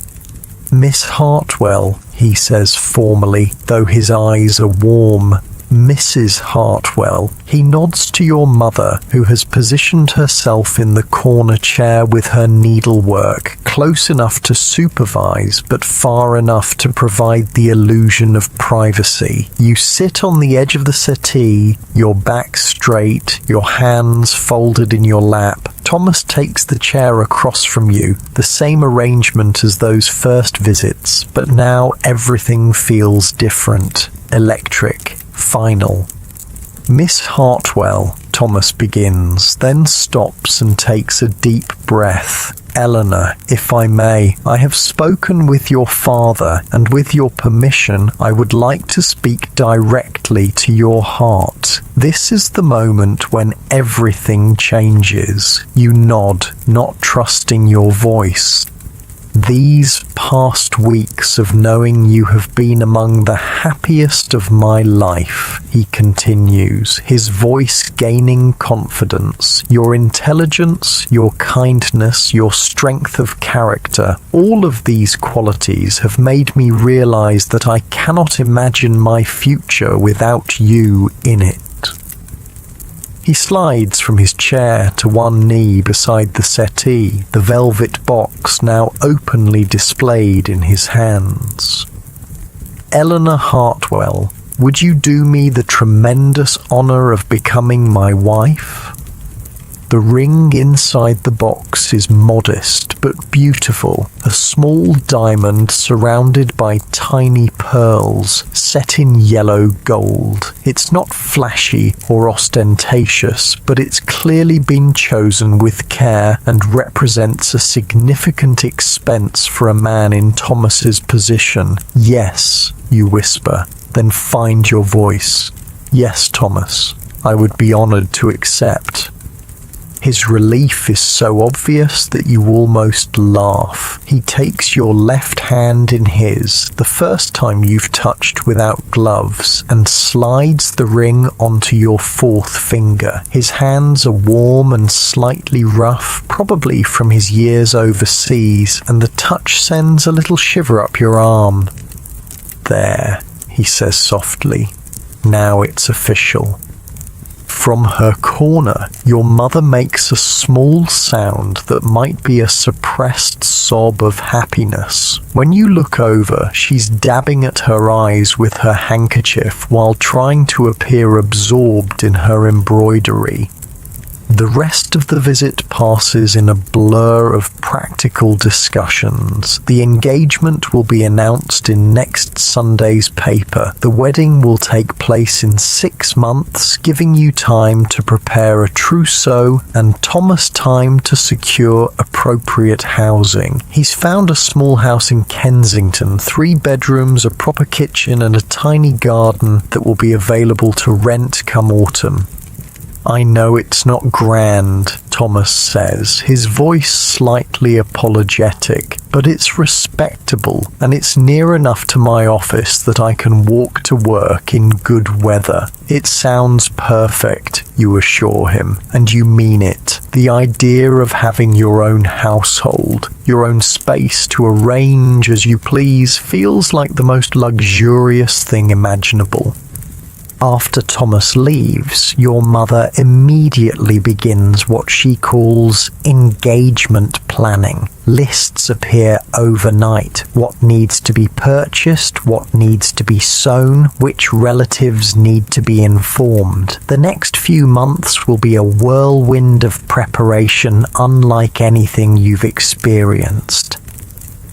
Speaker 1: Miss Hartwell, he says formally, though his eyes are warm. Mrs. Hartwell. He nods to your mother, who has positioned herself in the corner chair with her needlework, close enough to supervise, but far enough to provide the illusion of privacy. You sit on the edge of the settee, your back straight, your hands folded in your lap. Thomas takes the chair across from you, the same arrangement as those first visits, but now everything feels different, electric, final. Miss Hartwell, Thomas begins, then stops and takes a deep breath. Eleanor, if I may, I have spoken with your father, and with your permission, I would like to speak directly to your heart. This is the moment when everything changes. You nod, not trusting your voice. These past weeks of knowing you have been among the happiest of my life, he continues, his voice gaining confidence. Your intelligence, your kindness, your strength of character, all of these qualities have made me realize that I cannot imagine my future without you in it. He slides from his chair to one knee beside the settee, the velvet box now openly displayed in his hands. Eleanor Hartwell, would you do me the tremendous honor of becoming my wife? The ring inside the box is modest but beautiful, a small diamond surrounded by tiny pearls set in yellow gold. It's not flashy or ostentatious, but it's clearly been chosen with care and represents a significant expense for a man in Thomas's position. Yes, you whisper, then find your voice. Yes, Thomas, I would be honored to accept. His relief is so obvious that you almost laugh. He takes your left hand in his, the first time you've touched without gloves, and slides the ring onto your fourth finger. His hands are warm and slightly rough, probably from his years overseas, and the touch sends a little shiver up your arm. There, he says softly. Now it's official. From her corner, your mother makes a small sound that might be a suppressed sob of happiness. When you look over, she's dabbing at her eyes with her handkerchief while trying to appear absorbed in her embroidery. The rest of the visit passes in a blur of practical discussions. The engagement will be announced in next Sunday's paper. The wedding will take place in 6 months, giving you time to prepare a trousseau and Thomas time to secure appropriate housing. He's found a small house in Kensington, 3 bedrooms, a proper kitchen and a tiny garden that will be available to rent come autumn. I know it's not grand, Thomas says, his voice slightly apologetic, but it's respectable and it's near enough to my office that I can walk to work in good weather. It sounds perfect, you assure him, and you mean it. The idea of having your own household, your own space to arrange as you please, feels like the most luxurious thing imaginable. After Thomas leaves, your mother immediately begins what she calls engagement planning. Lists appear overnight. What needs to be purchased, what needs to be sewn, which relatives need to be informed. The next few months will be a whirlwind of preparation unlike anything you've experienced.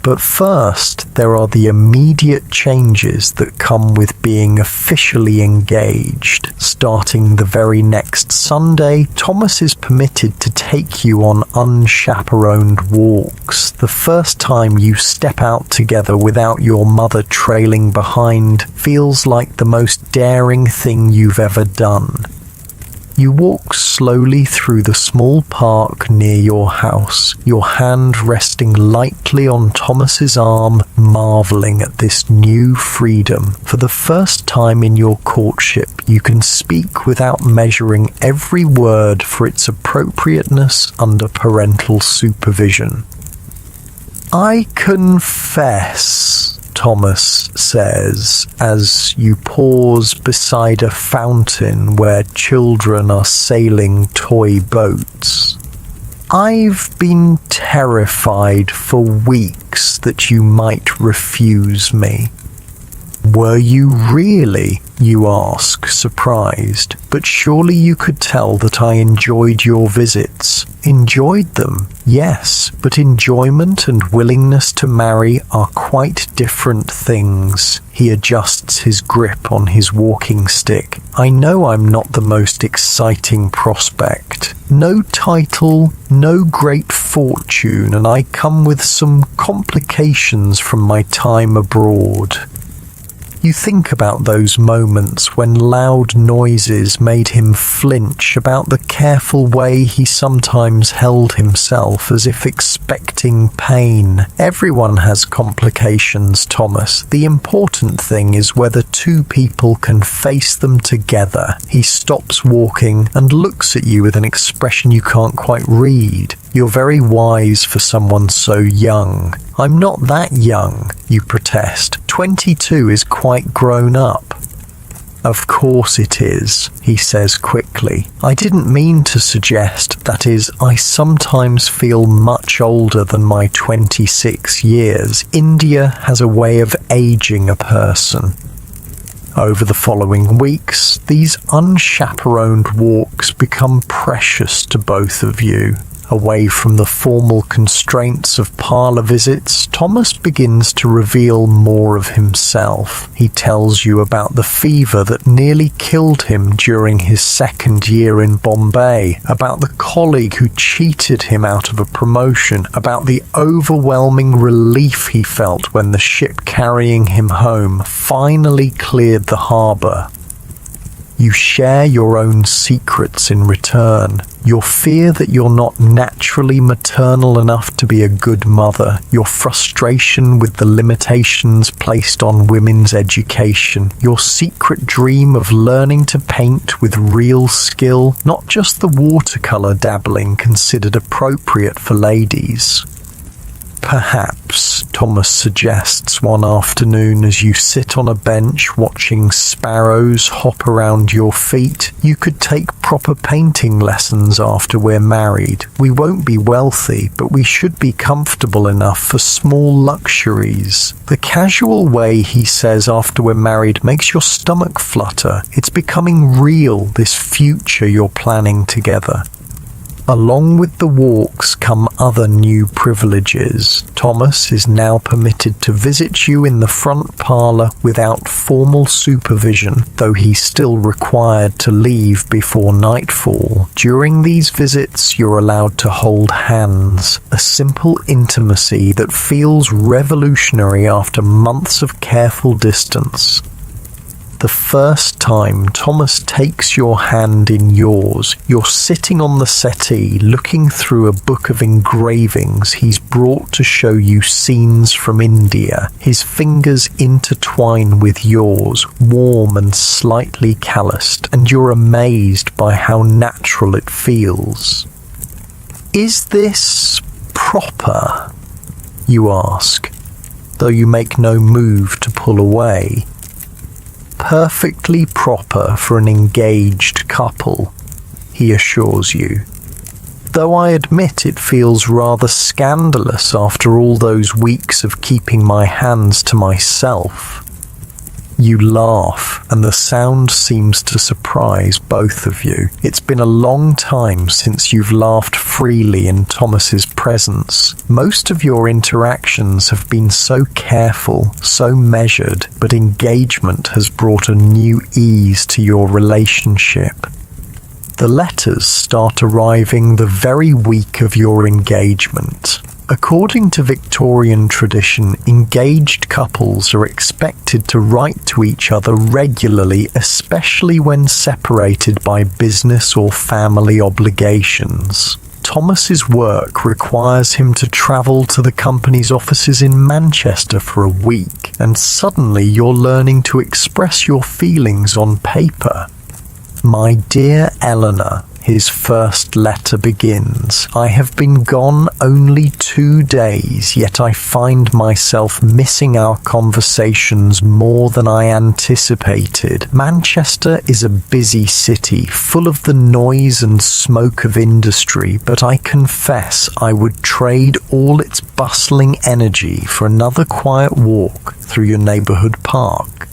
Speaker 1: But first, there are the immediate changes that come with being officially engaged. Starting the very next Sunday, Thomas is permitted to take you on unchaperoned walks. The first time you step out together without your mother trailing behind feels like the most daring thing you've ever done. You walk slowly through the small park near your house, your hand resting lightly on Thomas's arm, marveling at this new freedom. For the first time in your courtship, you can speak without measuring every word for its appropriateness under parental supervision. I confess, Thomas says, as you pause beside a fountain where children are sailing toy boats. I've been terrified for weeks that you might refuse me. Were you really? You ask, surprised. But surely you could tell that I enjoyed your visits. Enjoyed them, yes, but enjoyment and willingness to marry are quite different things. He adjusts his grip on his walking stick. I know I'm not the most exciting prospect. No title, no great fortune, and I come with some complications from my time abroad. You think about those moments when loud noises made him flinch about the careful way he sometimes held himself as if expecting pain. Everyone has complications, Thomas. The important thing is whether two people can face them together. He stops walking and looks at you with an expression you can't quite read. You're very wise for someone so young. I'm not that young, you protest. 22 is quite grown up. Of course it is, he says quickly. I didn't mean to suggest, that is, I sometimes feel much older than my 26 years. India has a way of aging a person. Over the following weeks, these unchaperoned walks become precious to both of you. Away from the formal constraints of parlour visits, Thomas begins to reveal more of himself. He tells you about the fever that nearly killed him during his second year in Bombay, about the colleague who cheated him out of a promotion, about the overwhelming relief he felt when the ship carrying him home finally cleared the harbour. You share your own secrets in return. Your fear that you're not naturally maternal enough to be a good mother, your frustration with the limitations placed on women's education, your secret dream of learning to paint with real skill, not just the watercolour dabbling considered appropriate for ladies. Perhaps, Thomas suggests one afternoon as you sit on a bench watching sparrows hop around your feet, you could take proper painting lessons after we're married. We won't be wealthy, but we should be comfortable enough for small luxuries. The casual way he says after we're married makes your stomach flutter. It's becoming real, this future you're planning together. Along with the walks come other new privileges. Thomas is now permitted to visit you in the front parlour without formal supervision, though he's still required to leave before nightfall. During these visits, you're allowed to hold hands, a simple intimacy that feels revolutionary after months of careful distance. The first time Thomas takes your hand in yours, you're sitting on the settee looking through a book of engravings he's brought to show you scenes from India. His fingers intertwine with yours, warm and slightly calloused, and you're amazed by how natural it feels. Is this proper? You ask, though you make no move to pull away. Perfectly proper for an engaged couple, he assures you. Though I admit it feels rather scandalous after all those weeks of keeping my hands to myself. You laugh, and the sound seems to surprise both of you. It's been a long time since you've laughed freely in Thomas's presence. Most of your interactions have been so careful, so measured, but engagement has brought a new ease to your relationship. The letters start arriving the very week of your engagement. According to Victorian tradition, engaged couples are expected to write to each other regularly, especially when separated by business or family obligations. Thomas's work requires him to travel to the company's offices in Manchester for a week, and suddenly you're learning to express your feelings on paper. My dear Eleanor, his first letter begins. I have been gone only 2 days, yet I find myself missing our conversations more than I anticipated. Manchester is a busy city, full of the noise and smoke of industry, but I confess I would trade all its bustling energy for another quiet walk through your neighbourhood park.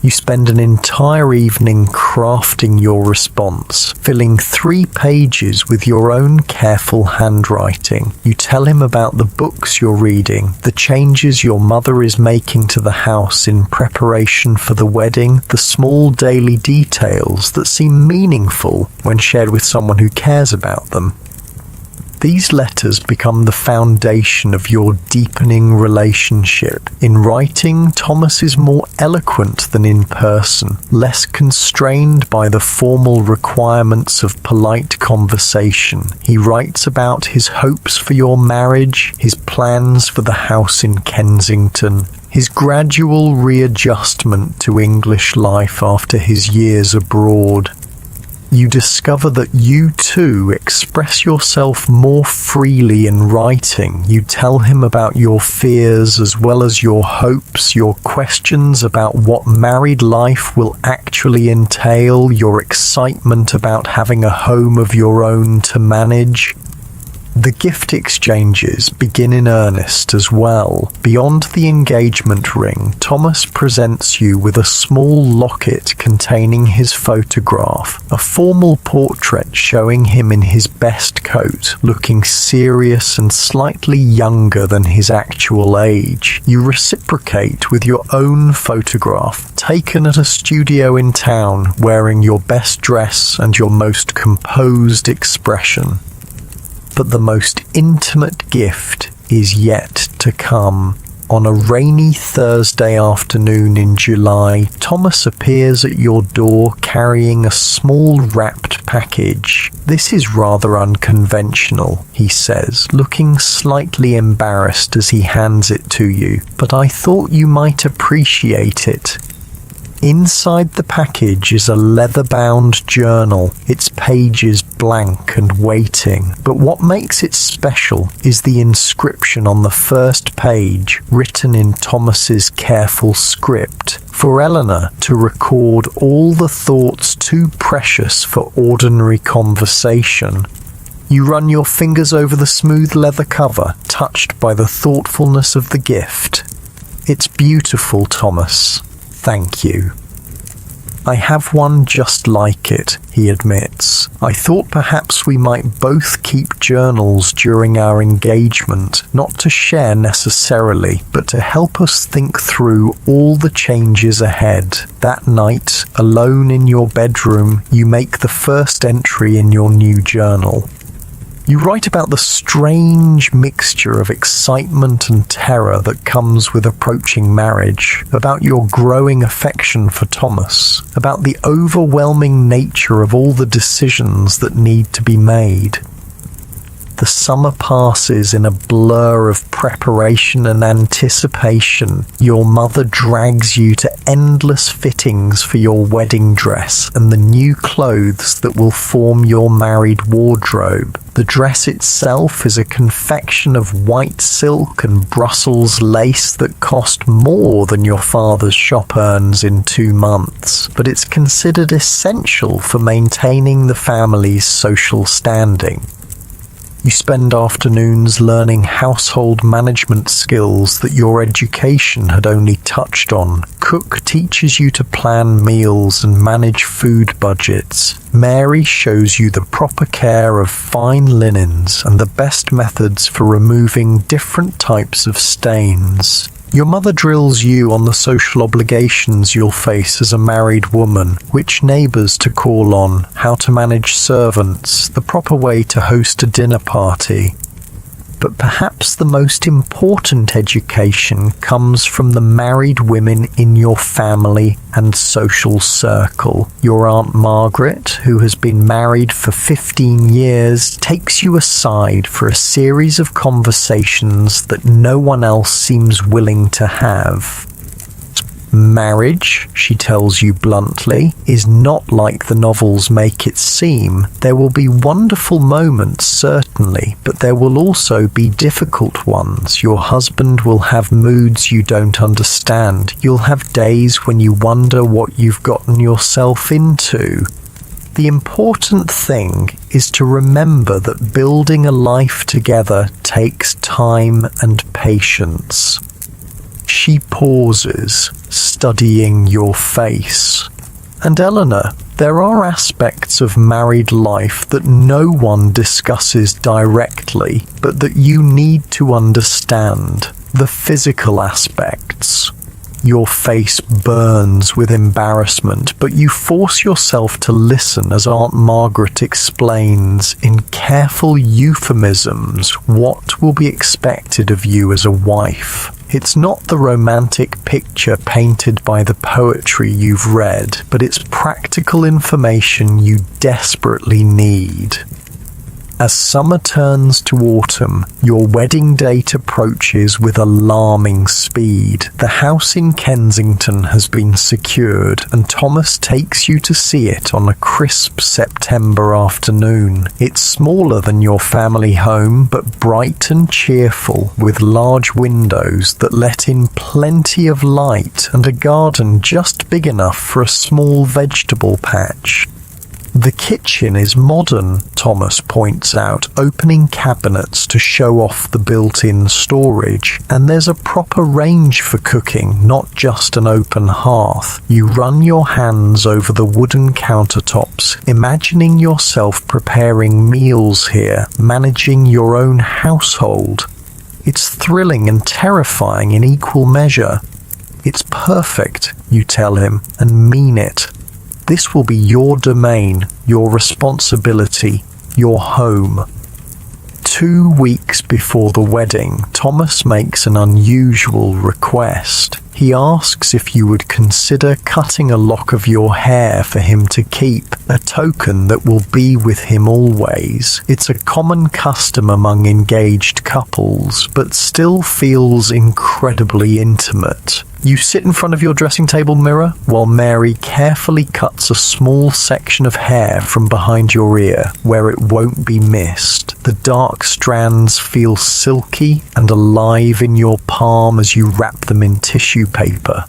Speaker 1: You spend an entire evening crafting your response, filling 3 pages with your own careful handwriting. You tell him about the books you're reading, the changes your mother is making to the house in preparation for the wedding, the small daily details that seem meaningful when shared with someone who cares about them. These letters become the foundation of your deepening relationship. In writing, Thomas is more eloquent than in person, less constrained by the formal requirements of polite conversation. He writes about his hopes for your marriage, his plans for the house in Kensington, his gradual readjustment to English life after his years abroad. You discover that you too express yourself more freely in writing. You tell him about your fears as well as your hopes, your questions about what married life will actually entail, your excitement about having a home of your own to manage. The gift exchanges begin in earnest as well. Beyond the engagement ring, Thomas presents you with a small locket containing his photograph, a formal portrait showing him in his best coat, looking serious and slightly younger than his actual age. You reciprocate with your own photograph, taken at a studio in town, wearing your best dress and your most composed expression. But the most intimate gift is yet to come. On a rainy Thursday afternoon in July, Thomas appears at your door carrying a small wrapped package. "This is rather unconventional," he says, looking slightly embarrassed as he hands it to you, "but I thought you might appreciate it." Inside the package is a leather-bound journal, its pages blank and waiting. But what makes it special is the inscription on the first page, written in Thomas's careful script, for Eleanor to record all the thoughts too precious for ordinary conversation. You run your fingers over the smooth leather cover, touched by the thoughtfulness of the gift. "It's beautiful, Thomas. Thank you." "I have one just like it," he admits. "I thought perhaps we might both keep journals during our engagement, not to share necessarily, but to help us think through all the changes ahead." That night, alone in your bedroom, you make the first entry in your new journal. You write about the strange mixture of excitement and terror that comes with approaching marriage, about your growing affection for Thomas, about the overwhelming nature of all the decisions that need to be made. The summer passes in a blur of preparation and anticipation. Your mother drags you to endless fittings for your wedding dress and the new clothes that will form your married wardrobe. The dress itself is a confection of white silk and Brussels lace that cost more than your father's shop earns in 2 months, but it's considered essential for maintaining the family's social standing. You spend afternoons learning household management skills that your education had only touched on. Cook teaches you to plan meals and manage food budgets. Mary shows you the proper care of fine linens and the best methods for removing different types of stains. Your mother drills you on the social obligations you'll face as a married woman, which neighbours to call on, how to manage servants, the proper way to host a dinner party. But perhaps the most important education comes from the married women in your family and social circle. Your Aunt Margaret, who has been married for 15 years, takes you aside for a series of conversations that no one else seems willing to have. Marriage, she tells you bluntly, is not like the novels make it seem. There will be wonderful moments, certainly, but there will also be difficult ones. Your husband will have moods you don't understand. You'll have days when you wonder what you've gotten yourself into. The important thing is to remember that building a life together takes time and patience. She pauses, studying your face. "And Eleanor, there are aspects of married life that no one discusses directly, but that you need to understand. The physical aspects." Your face burns with embarrassment, but you force yourself to listen as Aunt Margaret explains in careful euphemisms what will be expected of you as a wife. It's not the romantic picture painted by the poetry you've read, but it's practical information you desperately need. As summer turns to autumn, your wedding date approaches with alarming speed. The house in Kensington has been secured, and Thomas takes you to see it on a crisp September afternoon. It's smaller than your family home, but bright and cheerful, with large windows that let in plenty of light and a garden just big enough for a small vegetable patch. The kitchen is modern, Thomas points out, opening cabinets to show off the built-in storage. And there's a proper range for cooking, not just an open hearth. You run your hands over the wooden countertops, imagining yourself preparing meals here, managing your own household. It's thrilling and terrifying in equal measure. It's perfect, you tell him, and mean it. This will be your domain, your responsibility, your home. 2 weeks before the wedding, Thomas makes an unusual request. He asks if you would consider cutting a lock of your hair for him to keep, a token that will be with him always. It's a common custom among engaged couples, but still feels incredibly intimate. You sit in front of your dressing table mirror while Mary carefully cuts a small section of hair from behind your ear where it won't be missed. The dark strands feel silky and alive in your palm as you wrap them in tissue paper.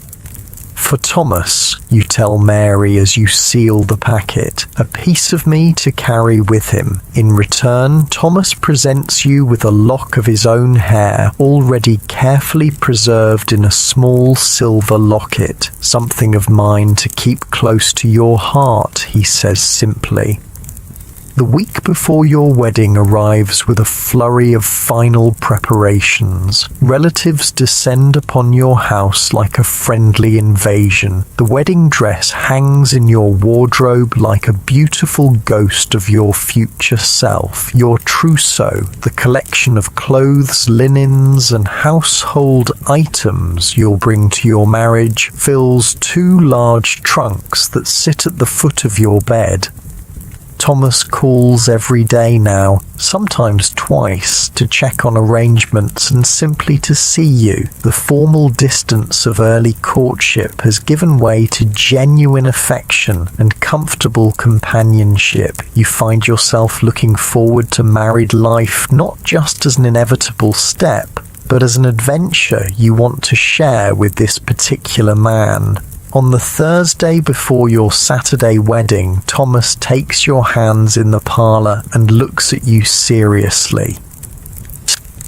Speaker 1: For Thomas, you tell Mary as you seal the packet, a piece of me to carry with him. In return, Thomas presents you with a lock of his own hair, already carefully preserved in a small silver locket. Something of mine to keep close to your heart, he says simply. The week before your wedding arrives with a flurry of final preparations. Relatives descend upon your house like a friendly invasion. The wedding dress hangs in your wardrobe like a beautiful ghost of your future self. Your trousseau, the collection of clothes, linens, and household items you'll bring to your marriage, fills 2 large trunks that sit at the foot of your bed. Thomas calls every day now, sometimes twice, to check on arrangements and simply to see you. The formal distance of early courtship has given way to genuine affection and comfortable companionship. You find yourself looking forward to married life not just as an inevitable step, but as an adventure you want to share with this particular man. On the Thursday before your Saturday wedding, Thomas takes your hands in the parlour and looks at you seriously.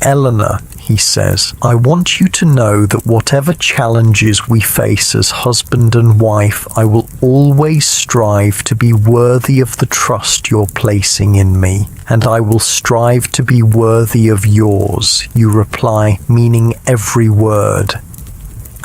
Speaker 1: Eleanor, he says, I want you to know that whatever challenges we face as husband and wife, I will always strive to be worthy of the trust you're placing in me, and I will strive to be worthy of yours, you reply, meaning every word.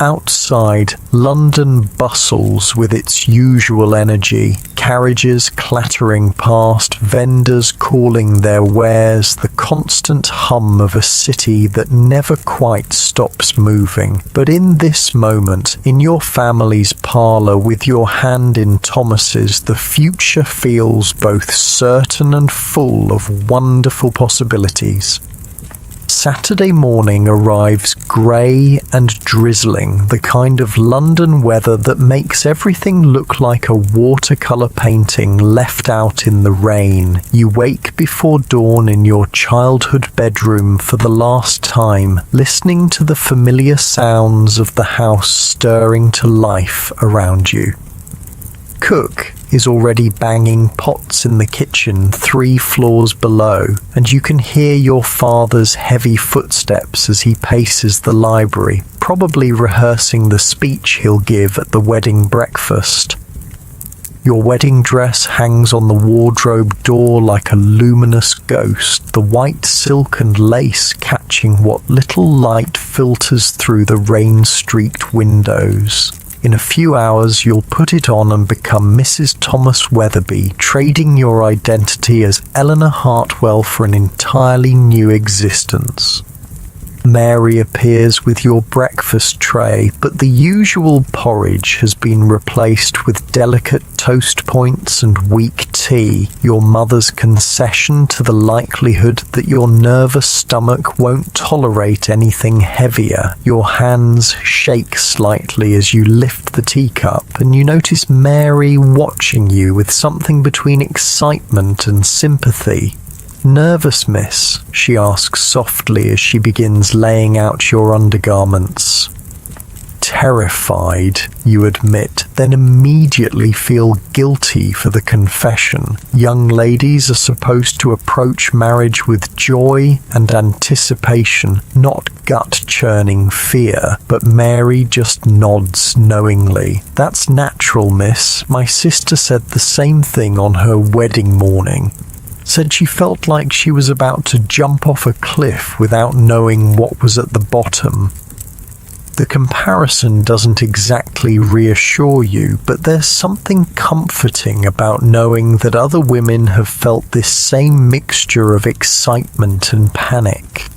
Speaker 1: Outside, London bustles with its usual energy, carriages clattering past, vendors calling their wares, the constant hum of a city that never quite stops moving. But in this moment, in your family's parlour with your hand in Thomas's, the future feels both certain and full of wonderful possibilities. Saturday morning arrives grey and drizzling, the kind of London weather that makes everything look like a watercolour painting left out in the rain. You wake before dawn in your childhood bedroom for the last time, listening to the familiar sounds of the house stirring to life around you. Cook is already banging pots in the kitchen 3 floors below, and you can hear your father's heavy footsteps as he paces the library, probably rehearsing the speech he'll give at the wedding breakfast. Your wedding dress hangs on the wardrobe door like a luminous ghost, the white silk and lace catching what little light filters through the rain-streaked windows. In a few hours, you'll put it on and become Mrs. Thomas Weatherby, trading your identity as Eleanor Hartwell for an entirely new existence. Mary appears with your breakfast tray, but the usual porridge has been replaced with delicate toast points and weak tea, your mother's concession to the likelihood that your nervous stomach won't tolerate anything heavier. Your hands shake slightly as you lift the teacup, and you notice Mary watching you with something between excitement and sympathy. Nervous, miss? She asks softly as she begins laying out your undergarments. terrified, you admit, then immediately feel guilty for the confession. Young ladies are supposed to approach marriage with joy and anticipation, not gut-churning fear, but Mary just nods knowingly. That's natural, miss. My sister said the same thing on her wedding morning. Said she felt like she was about to jump off a cliff without knowing what was at the bottom. The comparison doesn't exactly reassure you, but there's something comforting about knowing that other women have felt this same mixture of excitement and panic.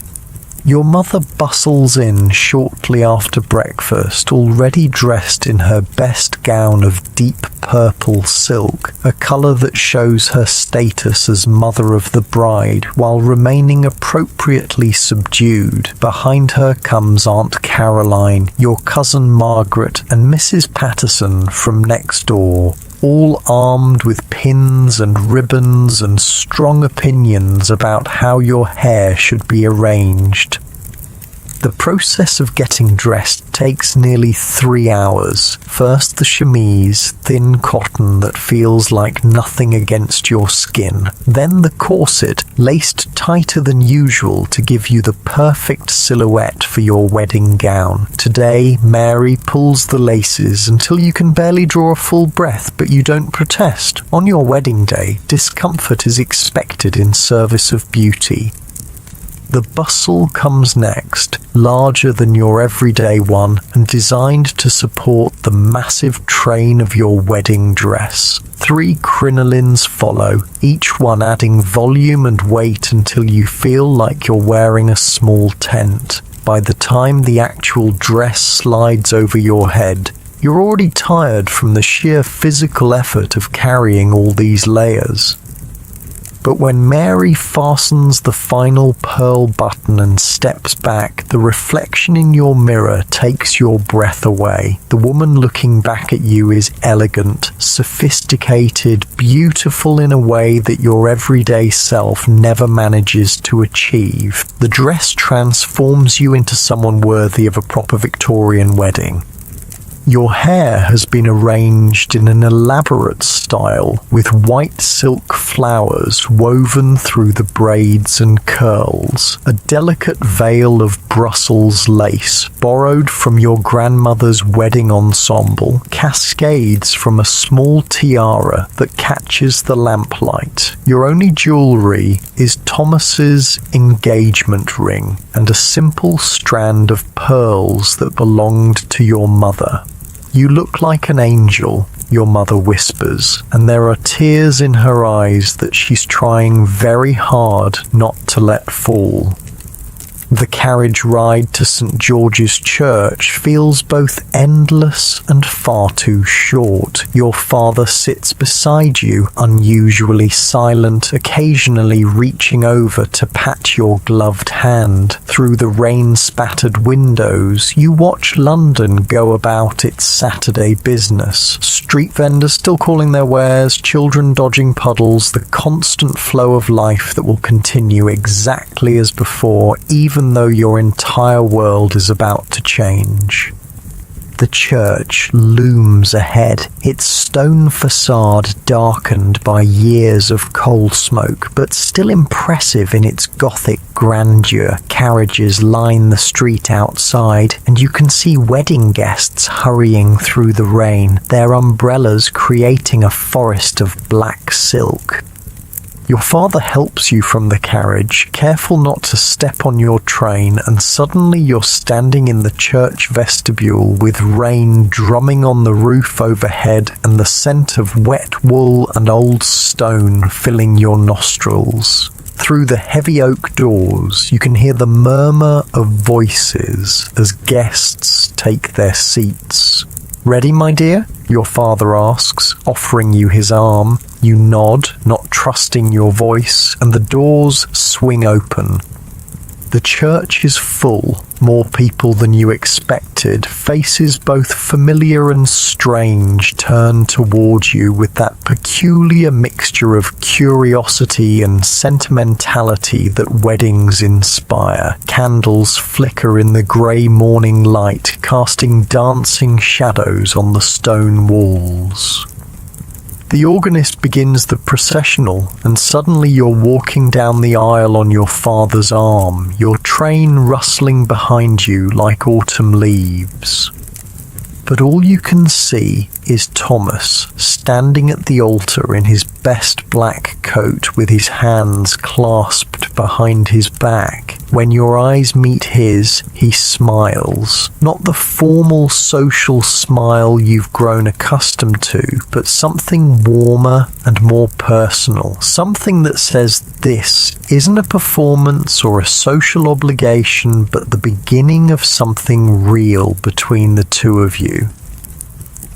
Speaker 1: Your mother bustles in shortly after breakfast, already dressed in her best gown of deep purple silk, a colour that shows her status as mother of the bride, while remaining appropriately subdued. Behind her comes Aunt Caroline, your cousin Margaret, and Mrs. Patterson from next door, all armed with pins and ribbons and strong opinions about how your hair should be arranged. The process of getting dressed takes nearly 3 hours. First the chemise, thin cotton that feels like nothing against your skin. Then the corset, laced tighter than usual to give you the perfect silhouette for your wedding gown. Today, Mary pulls the laces until you can barely draw a full breath, but you don't protest. On your wedding day, discomfort is expected in service of beauty. The bustle comes next, larger than your everyday one and designed to support the massive train of your wedding dress. 3 crinolines follow, each one adding volume and weight until you feel like you're wearing a small tent. By the time the actual dress slides over your head, you're already tired from the sheer physical effort of carrying all these layers. But when Mary fastens the final pearl button and steps back, the reflection in your mirror takes your breath away. The woman looking back at you is elegant, sophisticated, beautiful in a way that your everyday self never manages to achieve. The dress transforms you into someone worthy of a proper Victorian wedding. Your hair has been arranged in an elaborate style with white silk flowers woven through the braids and curls. A delicate veil of Brussels lace, borrowed from your grandmother's wedding ensemble, cascades from a small tiara that catches the lamplight. Your only jewellery is Thomas's engagement ring and a simple strand of pearls that belonged to your mother. You look like an angel, your mother whispers, and there are tears in her eyes that she's trying very hard not to let fall. The carriage ride to St. George's Church feels both endless and far too short. Your father sits beside you, unusually silent, occasionally reaching over to pat your gloved hand. Through the rain-spattered windows, you watch London go about its Saturday business. Street vendors still calling their wares, children dodging puddles, the constant flow of life that will continue exactly as before, even though your entire world is about to change. The church looms ahead, its stone facade darkened by years of coal smoke, but still impressive in its Gothic grandeur. Carriages line the street outside, and you can see wedding guests hurrying through the rain, their umbrellas creating a forest of black silk. Your father helps you from the carriage, careful not to step on your train, and suddenly you're standing in the church vestibule with rain drumming on the roof overhead and the scent of wet wool and old stone filling your nostrils. Through the heavy oak doors, you can hear the murmur of voices as guests take their seats. "Ready, my dear?" your father asks, offering you his arm. You nod, not trusting your voice, and the doors swing open. The church is full, more people than you expected, faces both familiar and strange turn towards you with that peculiar mixture of curiosity and sentimentality that weddings inspire. Candles flicker in the grey morning light, casting dancing shadows on the stone walls. The organist begins the processional, and suddenly you're walking down the aisle on your father's arm, your train rustling behind you like autumn leaves. But all you can see is Thomas standing at the altar in his best black coat with his hands clasped behind his back. When your eyes meet his, he smiles. Not the formal social smile you've grown accustomed to, but something warmer and more personal. Something that says this isn't a performance or a social obligation, but the beginning of something real between the two of you.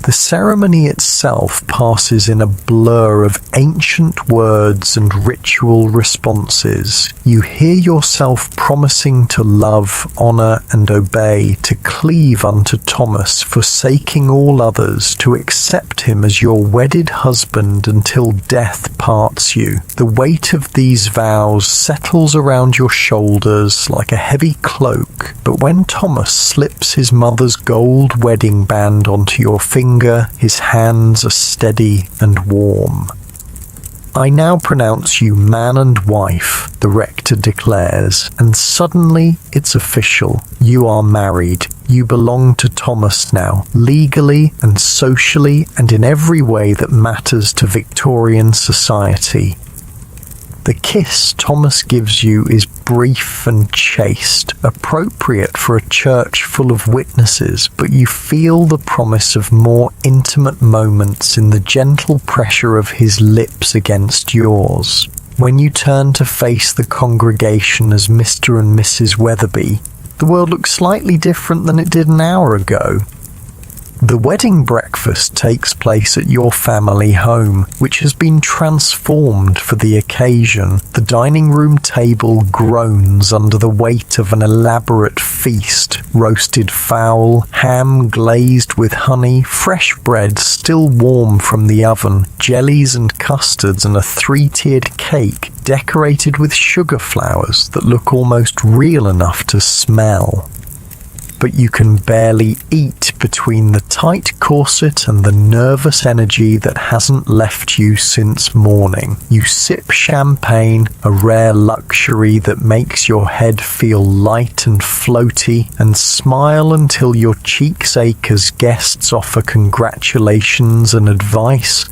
Speaker 1: The ceremony itself passes in a blur of ancient words and ritual responses. You hear yourself promising to love, honour and obey, to cleave unto Thomas, forsaking all others, to accept him as your wedded husband until death parts you. The weight of these vows settles around your shoulders like a heavy cloak, but when Thomas slips his mother's gold wedding band onto your finger, his hands are steady and warm. I now pronounce you man and wife, the rector declares, and suddenly it's official. You are married. You belong to Thomas now, legally and socially and in every way that matters to Victorian society. The kiss Thomas gives you is brief and chaste, appropriate for a church full of witnesses, but you feel the promise of more intimate moments in the gentle pressure of his lips against yours. When you turn to face the congregation as Mr. and Mrs. Weatherby, the world looks slightly different than it did an hour ago. The wedding breakfast takes place at your family home, which has been transformed for the occasion. The dining room table groans under the weight of an elaborate feast. Roasted fowl, ham glazed with honey, fresh bread still warm from the oven, jellies and custards, and a three-tiered cake decorated with sugar flowers that look almost real enough to smell. But you can barely eat between the tight corset and the nervous energy that hasn't left you since morning. You sip champagne, a rare luxury that makes your head feel light and floaty, and smile until your cheeks ache as guests offer congratulations and advice.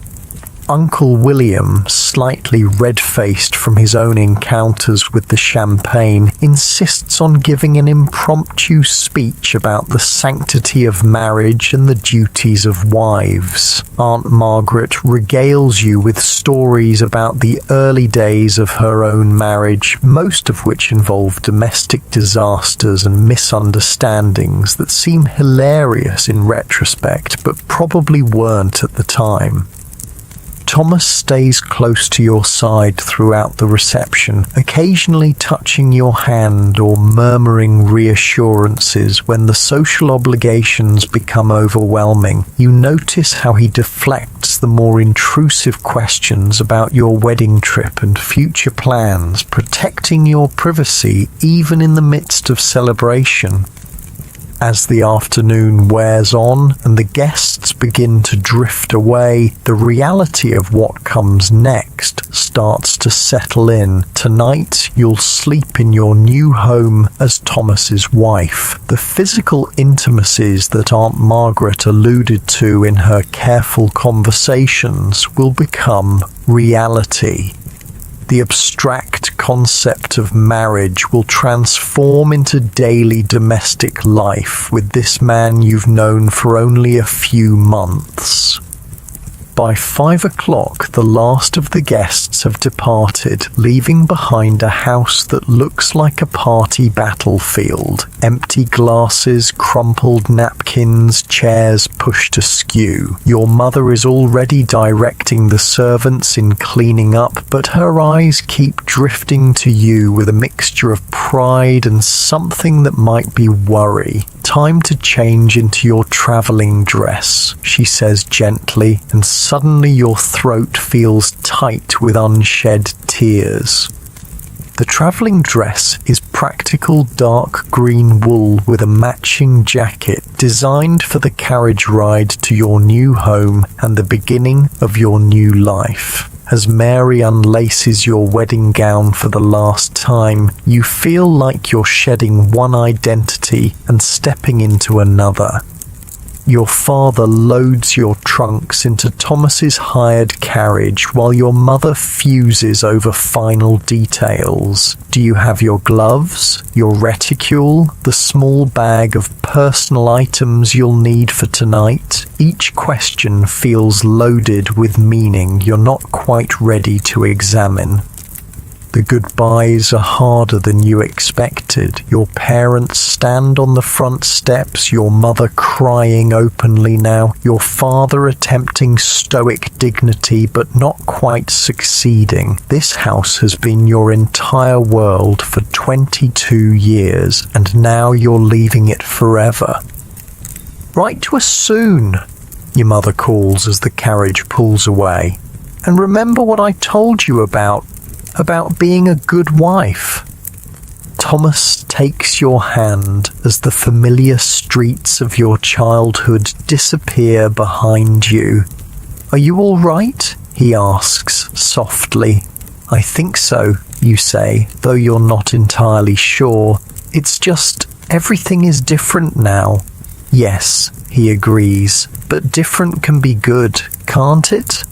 Speaker 1: Uncle William, slightly red-faced from his own encounters with the champagne, insists on giving an impromptu speech about the sanctity of marriage and the duties of wives. Aunt Margaret regales you with stories about the early days of her own marriage, most of which involve domestic disasters and misunderstandings that seem hilarious in retrospect, but probably weren't at the time. Thomas stays close to your side throughout the reception, occasionally touching your hand or murmuring reassurances when the social obligations become overwhelming. You notice how he deflects the more intrusive questions about your wedding trip and future plans, protecting your privacy even in the midst of celebration. As the afternoon wears on and the guests begin to drift away, the reality of what comes next starts to settle in. Tonight, you'll sleep in your new home as Thomas's wife. The physical intimacies that Aunt Margaret alluded to in her careful conversations will become reality. The abstract concept of marriage will transform into daily domestic life with this man you've known for only a few months. By 5 o'clock, the last of the guests have departed, leaving behind a house that looks like a party battlefield. Empty glasses, crumpled napkins, chairs pushed askew. Your mother is already directing the servants in cleaning up, but her eyes keep drifting to you with a mixture of pride and something that might be worry. "Time to change into your travelling dress," she says gently, and suddenly your throat feels tight with unshed tears. The travelling dress is practical dark green wool with a matching jacket designed for the carriage ride to your new home and the beginning of your new life. As Mary unlaces your wedding gown for the last time, you feel like you're shedding one identity and stepping into another. Your father loads your trunks into Thomas's hired carriage while your mother fuses over final details. Do you have your gloves, your reticule, the small bag of personal items you'll need for tonight? Each question feels loaded with meaning you're not quite ready to examine. The goodbyes are harder than you expected. Your parents stand on the front steps, your mother crying openly now, your father attempting stoic dignity but not quite succeeding. This house has been your entire world for 22 years, and now you're leaving it forever. "Write to us soon," your mother calls as the carriage pulls away. "And remember what I told you about being a good wife." Thomas takes your hand as the familiar streets of your childhood disappear behind you. "Are you all right?" he asks softly. "I think so," you say, though you're not entirely sure. "It's just everything is different now." "Yes," he agrees, "but different can be good, can't it?"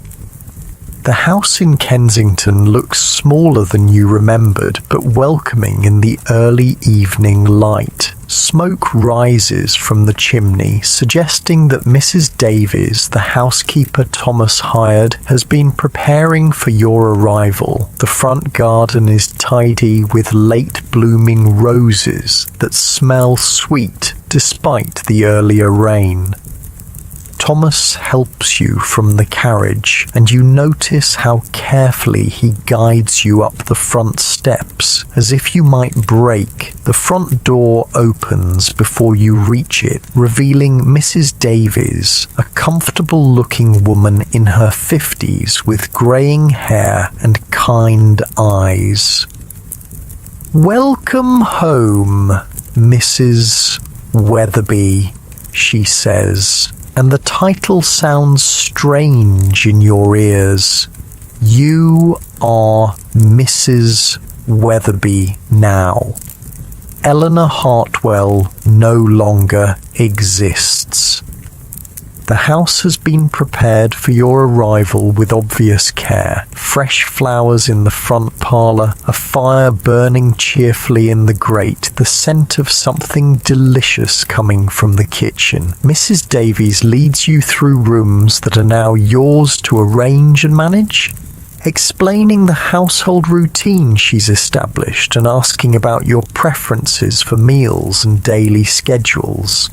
Speaker 1: The house in Kensington looks smaller than you remembered, but welcoming in the early evening light. Smoke rises from the chimney, suggesting that Mrs. Davies, the housekeeper Thomas hired, has been preparing for your arrival. The front garden is tidy with late blooming roses that smell sweet despite the earlier rain. Thomas helps you from the carriage, and you notice how carefully he guides you up the front steps, as if you might break. The front door opens before you reach it, revealing Mrs. Davies, a comfortable-looking woman in her 50s with greying hair and kind eyes. "Welcome home, Mrs. Weatherby," she says, and the title sounds strange in your ears. You are Mrs. Weatherby now. Eleanor Hartwell no longer exists. The house has been prepared for your arrival with obvious care. Fresh flowers in the front parlour, a fire burning cheerfully in the grate, the scent of something delicious coming from the kitchen. Mrs. Davies leads you through rooms that are now yours to arrange and manage, explaining the household routine she's established and asking about your preferences for meals and daily schedules.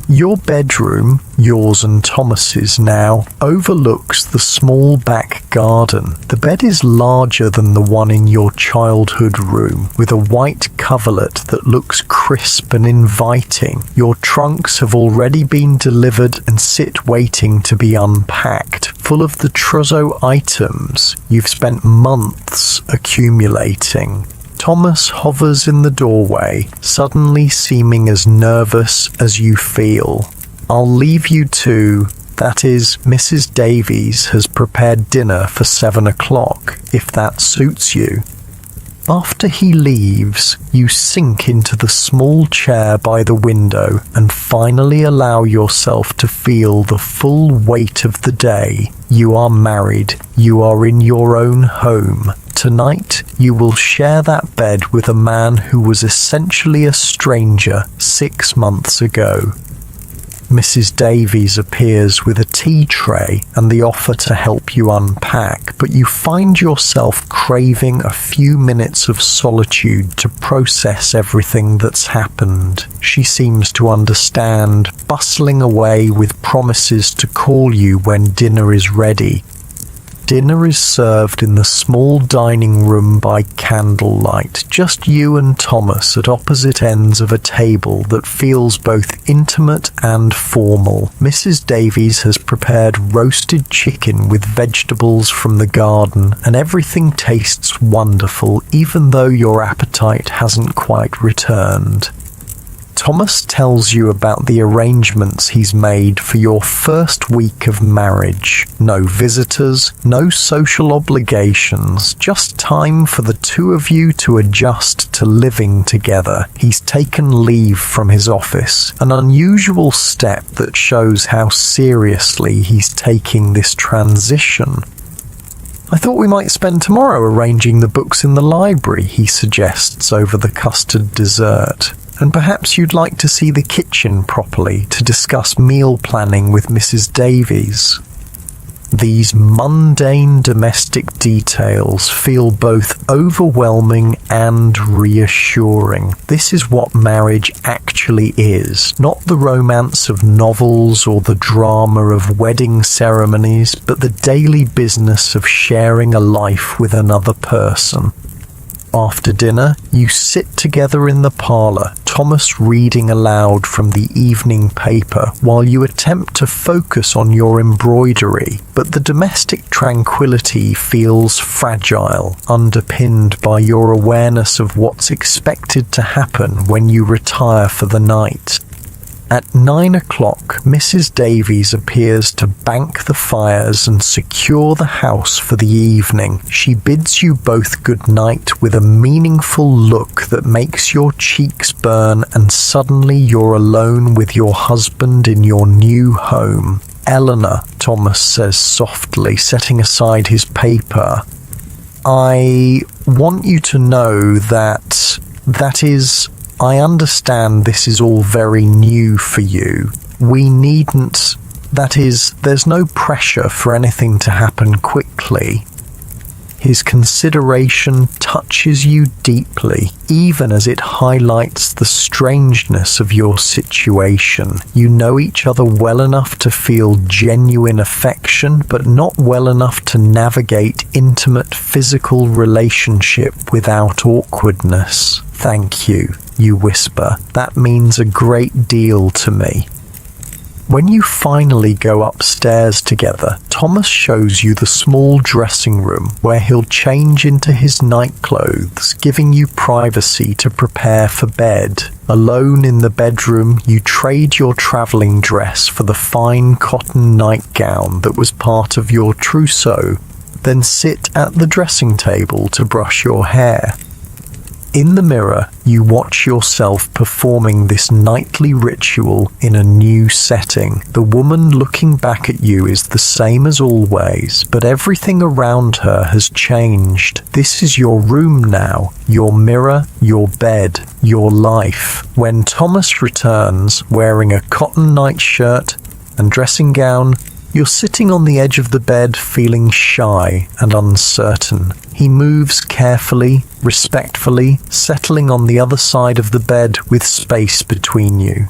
Speaker 1: Your bedroom, yours and Thomas's now, overlooks the small back garden. The bed is larger than the one in your childhood room, with a white coverlet that looks crisp and inviting. Your trunks have already been delivered and sit waiting to be unpacked, full of the trousseau items you've spent months accumulating. Thomas hovers in the doorway, suddenly seeming as nervous as you feel. "I'll leave you to, that is, Mrs. Davies has prepared dinner for 7 o'clock, if that suits you." After he leaves, you sink into the small chair by the window and finally allow yourself to feel the full weight of the day. You are married. You are in your own home. Tonight, you will share that bed with a man who was essentially a stranger 6 months ago. Mrs. Davies appears with a tea tray and the offer to help you unpack, but you find yourself craving a few minutes of solitude to process everything that's happened. She seems to understand, bustling away with promises to call you when dinner is ready. Dinner is served in the small dining room by candlelight, just you and Thomas at opposite ends of a table that feels both intimate and formal. Mrs. Davies has prepared roasted chicken with vegetables from the garden, and everything tastes wonderful, even though your appetite hasn't quite returned. Thomas tells you about the arrangements he's made for your first week of marriage. No visitors, no social obligations, just time for the two of you to adjust to living together. He's taken leave from his office, an unusual step that shows how seriously he's taking this transition. "I thought we might spend tomorrow arranging the books in the library," he suggests over the custard dessert. "And perhaps you'd like to see the kitchen properly to discuss meal planning with Mrs. Davies." These mundane domestic details feel both overwhelming and reassuring. This is what marriage actually is, not the romance of novels or the drama of wedding ceremonies, but the daily business of sharing a life with another person. After dinner, you sit together in the parlour, Thomas reading aloud from the evening paper while you attempt to focus on your embroidery, but the domestic tranquility feels fragile, underpinned by your awareness of what's expected to happen when you retire for the night. At 9 o'clock, Mrs. Davies appears to bank the fires and secure the house for the evening. She bids you both good night with a meaningful look that makes your cheeks burn, and suddenly you're alone with your husband in your new home. "Eleanor," Thomas says softly, setting aside his paper, "I want you to know that is... I understand this is all very new for you. We needn't... there's no pressure for anything to happen quickly." His consideration touches you deeply, even as it highlights the strangeness of your situation. You know each other well enough to feel genuine affection, but not well enough to navigate intimate physical relationship without awkwardness. "Thank you," you whisper. "That means a great deal to me." When you finally go upstairs together, Thomas shows you the small dressing room where he'll change into his night clothes, giving you privacy to prepare for bed. Alone in the bedroom, you trade your travelling dress for the fine cotton nightgown that was part of your trousseau, then sit at the dressing table to brush your hair. In the mirror, you watch yourself performing this nightly ritual in a new setting. The woman looking back at you is the same as always, but everything around her has changed. This is your room now, your mirror, your bed, your life. When Thomas returns, wearing a cotton nightshirt and dressing gown, you're sitting on the edge of the bed feeling shy and uncertain. He moves carefully, respectfully, settling on the other side of the bed with space between you.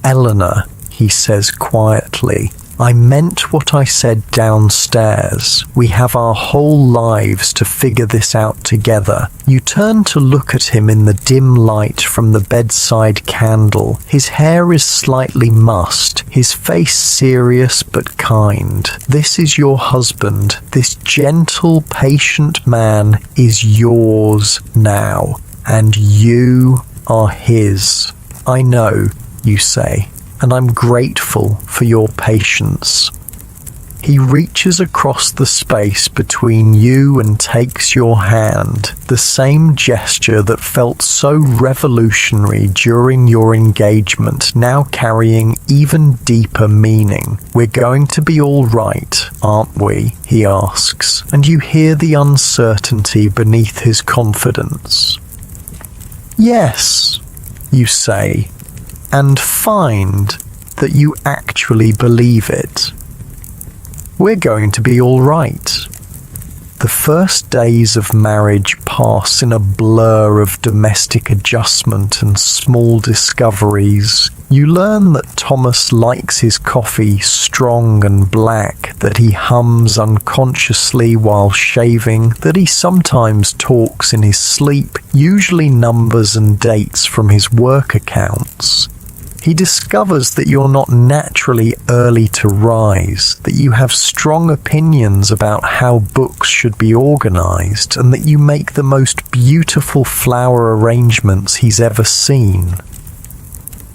Speaker 1: "Eleanor," he says quietly, "I meant what I said downstairs. We have our whole lives to figure this out together." You turn to look at him in the dim light from the bedside candle. His hair is slightly mussed, his face serious but kind. This is your husband. This gentle, patient man is yours now, and you are his. "I know," you say, "and I'm grateful for your patience." He reaches across the space between you and takes your hand, the same gesture that felt so revolutionary during your engagement, now carrying even deeper meaning. "We're going to be all right, aren't we?" he asks, and you hear the uncertainty beneath his confidence. "Yes," you say, and find that you actually believe it. We're going to be all right. The first days of marriage pass in a blur of domestic adjustment and small discoveries. You learn that Thomas likes his coffee strong and black, that he hums unconsciously while shaving, that he sometimes talks in his sleep, usually numbers and dates from his work accounts. He discovers that you're not naturally early to rise, that you have strong opinions about how books should be organized, and that you make the most beautiful flower arrangements he's ever seen.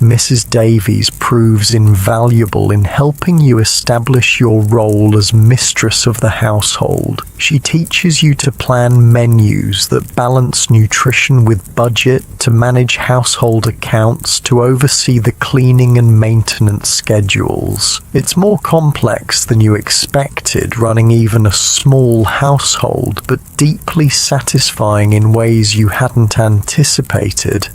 Speaker 1: Mrs. Davies proves invaluable in helping you establish your role as mistress of the household. She teaches you to plan menus that balance nutrition with budget, to manage household accounts, to oversee the cleaning and maintenance schedules. It's more complex than you expected, running even a small household, but deeply satisfying in ways you hadn't anticipated.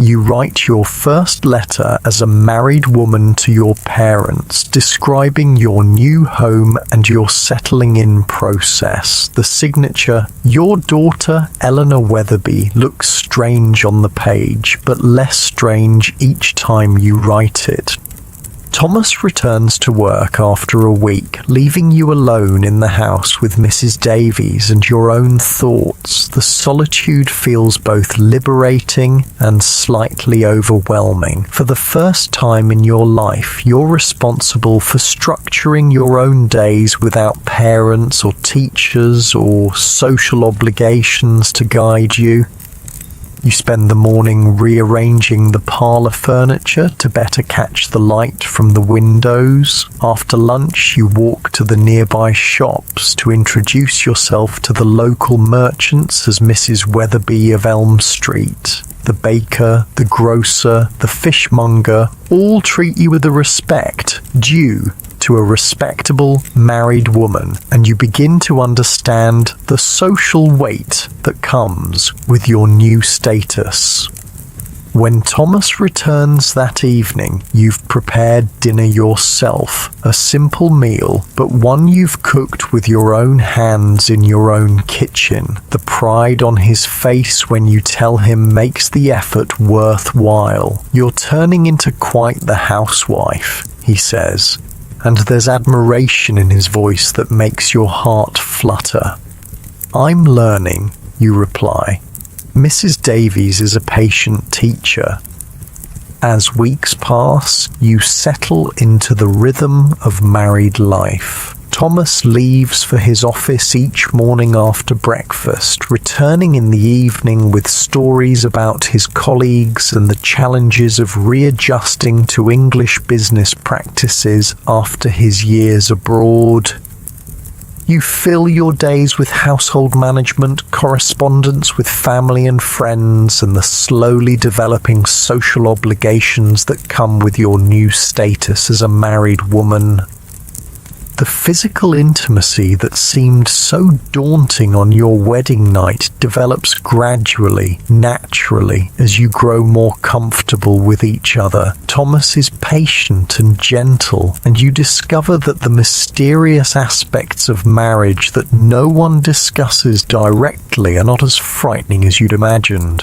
Speaker 1: You write your first letter as a married woman to your parents, describing your new home and your settling in process. The signature, "Your daughter, Eleanor Weatherby," looks strange on the page, but less strange each time you write it. Thomas returns to work after a week, leaving you alone in the house with Mrs. Davies and your own thoughts. The solitude feels both liberating and slightly overwhelming. For the first time in your life, you're responsible for structuring your own days without parents or teachers or social obligations to guide you. You spend the morning rearranging the parlour furniture to better catch the light from the windows. After lunch, you walk to the nearby shops to introduce yourself to the local merchants as Mrs. Weatherby of Elm Street. The baker, the grocer, the fishmonger all treat you with the respect due to a respectable married woman, and you begin to understand the social weight that comes with your new status. When Thomas returns that evening, you've prepared dinner yourself, a simple meal, but one you've cooked with your own hands in your own kitchen. The pride on his face when you tell him makes the effort worthwhile. You're turning into quite the housewife, he says, and there's admiration in his voice that makes your heart flutter. "I'm learning," you reply. Mrs. Davies is a patient teacher. As weeks pass, you settle into the rhythm of married life. Thomas leaves for his office each morning after breakfast, returning in the evening with stories about his colleagues and the challenges of readjusting to English business practices after his years abroad. You fill your days with household management, correspondence with family and friends, and the slowly developing social obligations that come with your new status as a married woman. The physical intimacy that seemed so daunting on your wedding night develops gradually, naturally, as you grow more comfortable with each other. Thomas is patient and gentle, and you discover that the mysterious aspects of marriage that no one discusses directly are not as frightening as you'd imagined.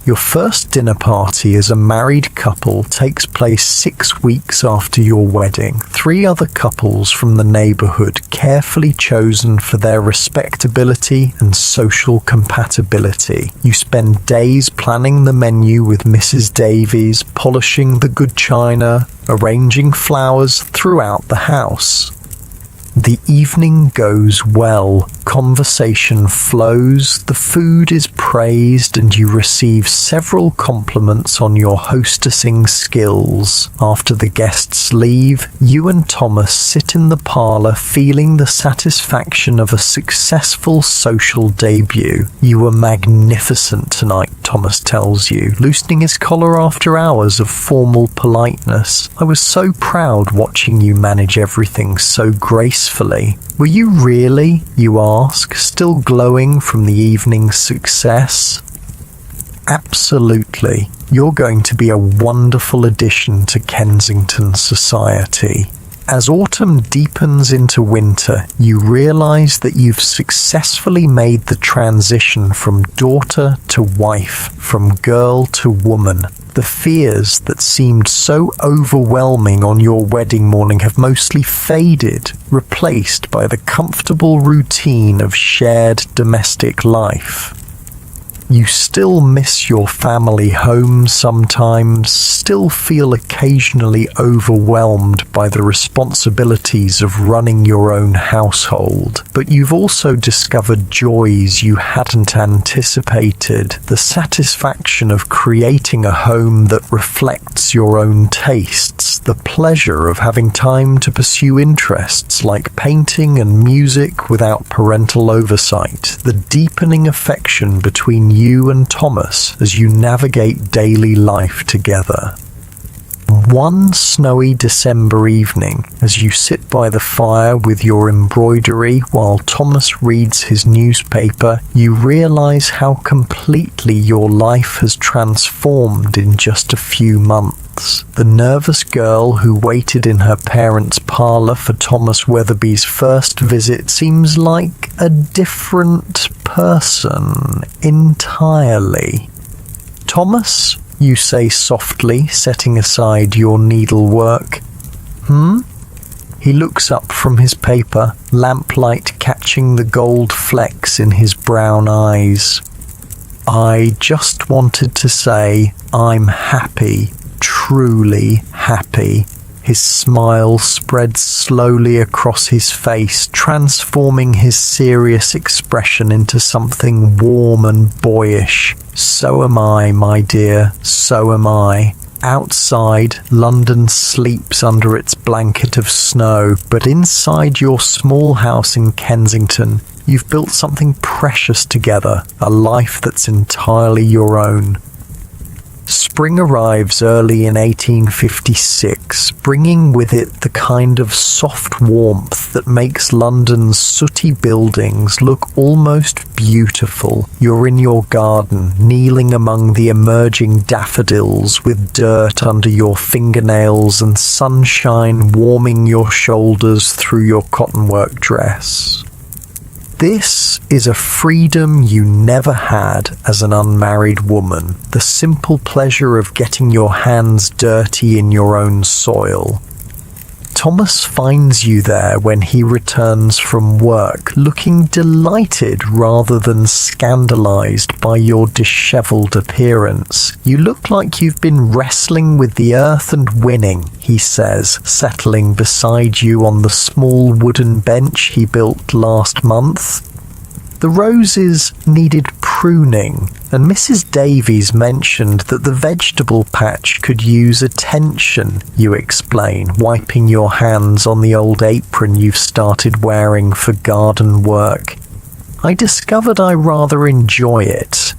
Speaker 1: Your first dinner party as a married couple takes place 6 weeks after your wedding. 3 other couples from the neighbourhood, carefully chosen for their respectability and social compatibility. You spend days planning the menu with Mrs. Davies, polishing the good china, arranging flowers throughout the house. The evening goes well, conversation flows, the food is praised, and you receive several compliments on your hostessing skills. After the guests leave, you and Thomas sit in the parlour feeling the satisfaction of a successful social debut. "You were magnificent tonight," Thomas tells you, loosening his collar after hours of formal politeness. "I was so proud watching you manage everything so gracefully." "Were you really?" you ask, still glowing from the evening's success. "Absolutely. You're going to be a wonderful addition to Kensington society. As autumn deepens into winter, you realize that you've successfully made the transition from daughter to wife, from girl to woman. The fears that seemed so overwhelming on your wedding morning have mostly faded, replaced by the comfortable routine of shared domestic life. You still miss your family home sometimes, still feel occasionally overwhelmed by the responsibilities of running your own household, but you've also discovered joys you hadn't anticipated, the satisfaction of creating a home that reflects your own tastes, the pleasure of having time to pursue interests like painting and music without parental oversight, the deepening affection between you and Thomas as you navigate daily life together. One snowy December evening, as you sit by the fire with your embroidery while Thomas reads his newspaper, you realize how completely your life has transformed in just a few months. The nervous girl who waited in her parents' parlour for Thomas Weatherby's first visit seems like a different person entirely. "Thomas," you say softly, setting aside your needlework. He looks up from his paper, lamplight catching the gold flecks in his brown eyes. "I just wanted to say I'm happy, truly happy." His smile spreads slowly across his face, transforming his serious expression into something warm and boyish. "So am I, my dear, so am I." Outside, London sleeps under its blanket of snow, but inside your small house in Kensington, you've built something precious together, a life that's entirely your own. Spring arrives early in 1856, bringing with it the kind of soft warmth that makes London's sooty buildings look almost beautiful. You're in your garden, kneeling among the emerging daffodils with dirt under your fingernails and sunshine warming your shoulders through your cottonwork dress. This is a freedom you never had as an unmarried woman, the simple pleasure of getting your hands dirty in your own soil. Thomas finds you there when he returns from work, looking delighted rather than scandalized by your dishevelled appearance. "You look like you've been wrestling with the earth and winning," he says, settling beside you on the small wooden bench he built last month. "The roses needed pruning, and Mrs. Davies mentioned that the vegetable patch could use attention," you explain, wiping your hands on the old apron you've started wearing for garden work. "I discovered I rather enjoy it."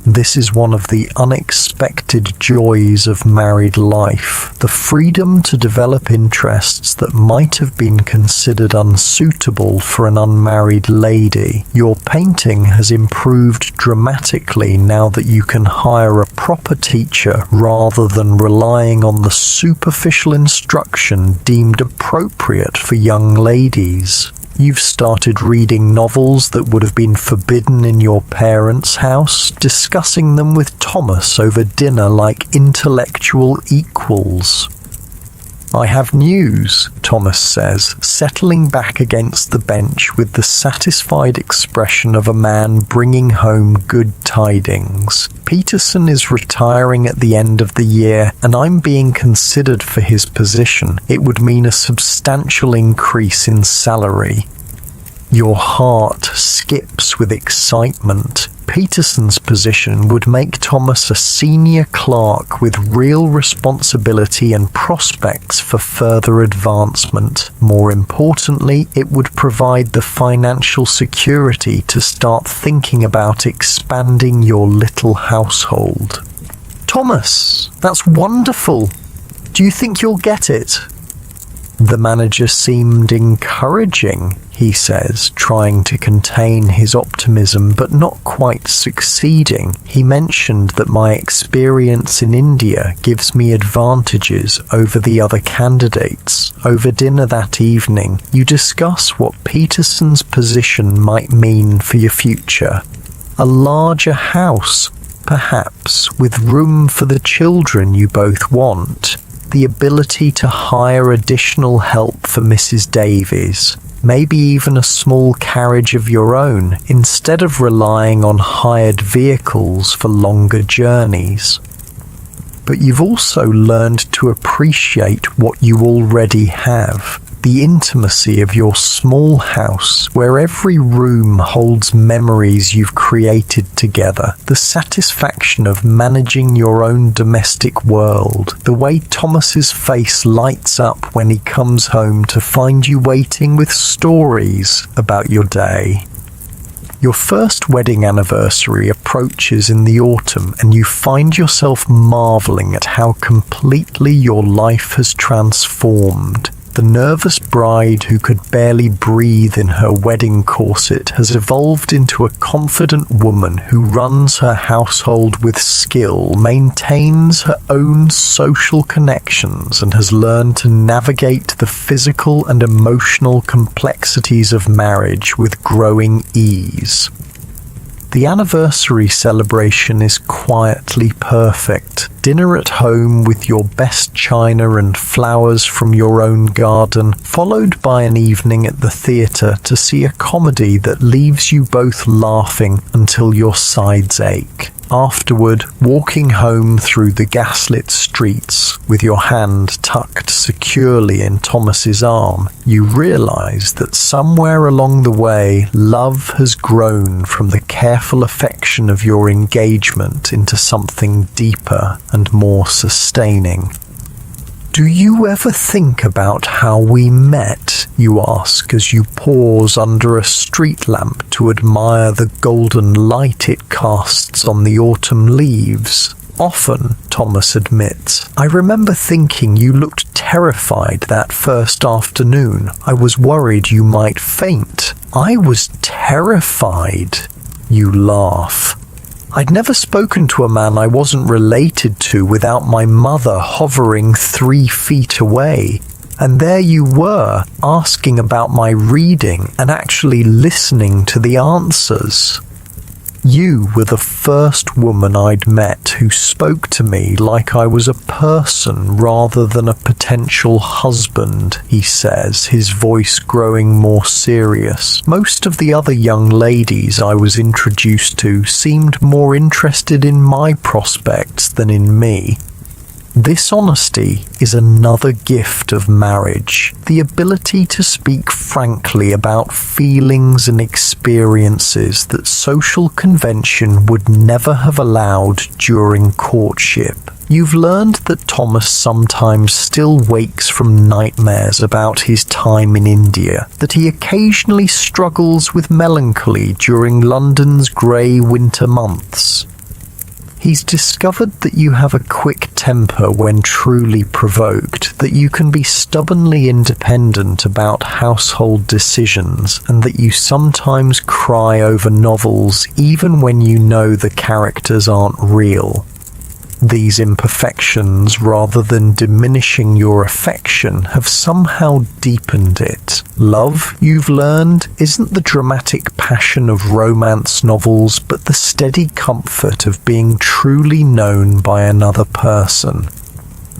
Speaker 1: This is one of the unexpected joys of married life, the freedom to develop interests that might have been considered unsuitable for an unmarried lady. Your painting has improved dramatically now that you can hire a proper teacher rather than relying on the superficial instruction deemed appropriate for young ladies. You've started reading novels that would have been forbidden in your parents' house, discussing them with Thomas over dinner like intellectual equals. "I have news," Thomas says, settling back against the bench with the satisfied expression of a man bringing home good tidings. "Peterson is retiring at the end of the year, and I'm being considered for his position. It would mean a substantial increase in salary." Your heart skips with excitement. Peterson's position would make Thomas a senior clerk with real responsibility and prospects for further advancement. More importantly, it would provide the financial security to start thinking about expanding your little household. "Thomas, that's wonderful. Do you think you'll get it?" The manager seemed encouraging, he says, trying to contain his optimism but not quite succeeding. He mentioned that my experience in India gives me advantages over the other candidates. Over dinner that evening, you discuss what Peterson's position might mean for your future. A larger house, perhaps, with room for the children you both want. The ability to hire additional help for Mrs. Davies, maybe even a small carriage of your own, instead of relying on hired vehicles for longer journeys. But you've also learned to appreciate what you already have. The intimacy of your small house, where every room holds memories you've created together. The satisfaction of managing your own domestic world. The way Thomas's face lights up when he comes home to find you waiting with stories about your day. Your first wedding anniversary approaches in the autumn, and you find yourself marveling at how completely your life has transformed. The nervous bride who could barely breathe in her wedding corset has evolved into a confident woman who runs her household with skill, maintains her own social connections, and has learned to navigate the physical and emotional complexities of marriage with growing ease. The anniversary celebration is quietly perfect. Dinner at home with your best china and flowers from your own garden, followed by an evening at the theatre to see a comedy that leaves you both laughing until your sides ache. Afterward, walking home through the gaslit streets with your hand tucked securely in Thomas's arm, you realise that somewhere along the way, love has grown from the careful affection of your engagement into something deeper and more sustaining. Do you ever think about how we met, you ask, as you pause under a street lamp to admire the golden light it casts on the autumn leaves? Often, Thomas admits. I remember thinking you looked terrified that first afternoon. I was worried you might faint. I was terrified. You laugh. I'd never spoken to a man I wasn't related to without my mother hovering 3 feet away. And there you were, asking about my reading and actually listening to the answers. You were the first woman I'd met who spoke to me like I was a person rather than a potential husband, he says, his voice growing more serious. Most of the other young ladies I was introduced to seemed more interested in my prospects than in me. This honesty is another gift of marriage, the ability to speak frankly about feelings and experiences that social convention would never have allowed during courtship. You've learned that Thomas sometimes still wakes from nightmares about his time in India, that he occasionally struggles with melancholy during London's grey winter months. He's discovered that you have a quick temper when truly provoked, that you can be stubbornly independent about household decisions, and that you sometimes cry over novels even when you know the characters aren't real. These imperfections, rather than diminishing your affection, have somehow deepened it. Love, you've learned, isn't the dramatic passion of romance novels, but the steady comfort of being truly known by another person.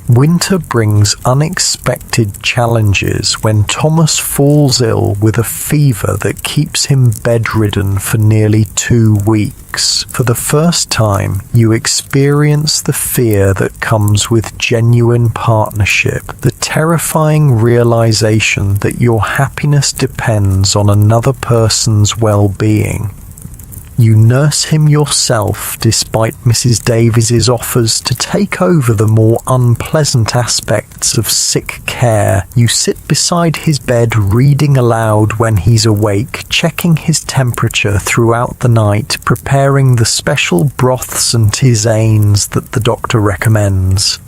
Speaker 1: Winter brings unexpected challenges when Thomas falls ill with a fever that keeps him bedridden for nearly 2 weeks. For the first time, you experience the fear that comes with genuine partnership, the terrifying realization that your happiness depends on another person's well-being. You nurse him yourself despite Mrs. Davies's offers to take over the more unpleasant aspects of sick care. You sit beside his bed reading aloud when he's awake, checking his temperature throughout the night, preparing the special broths and tisanes that the doctor recommends.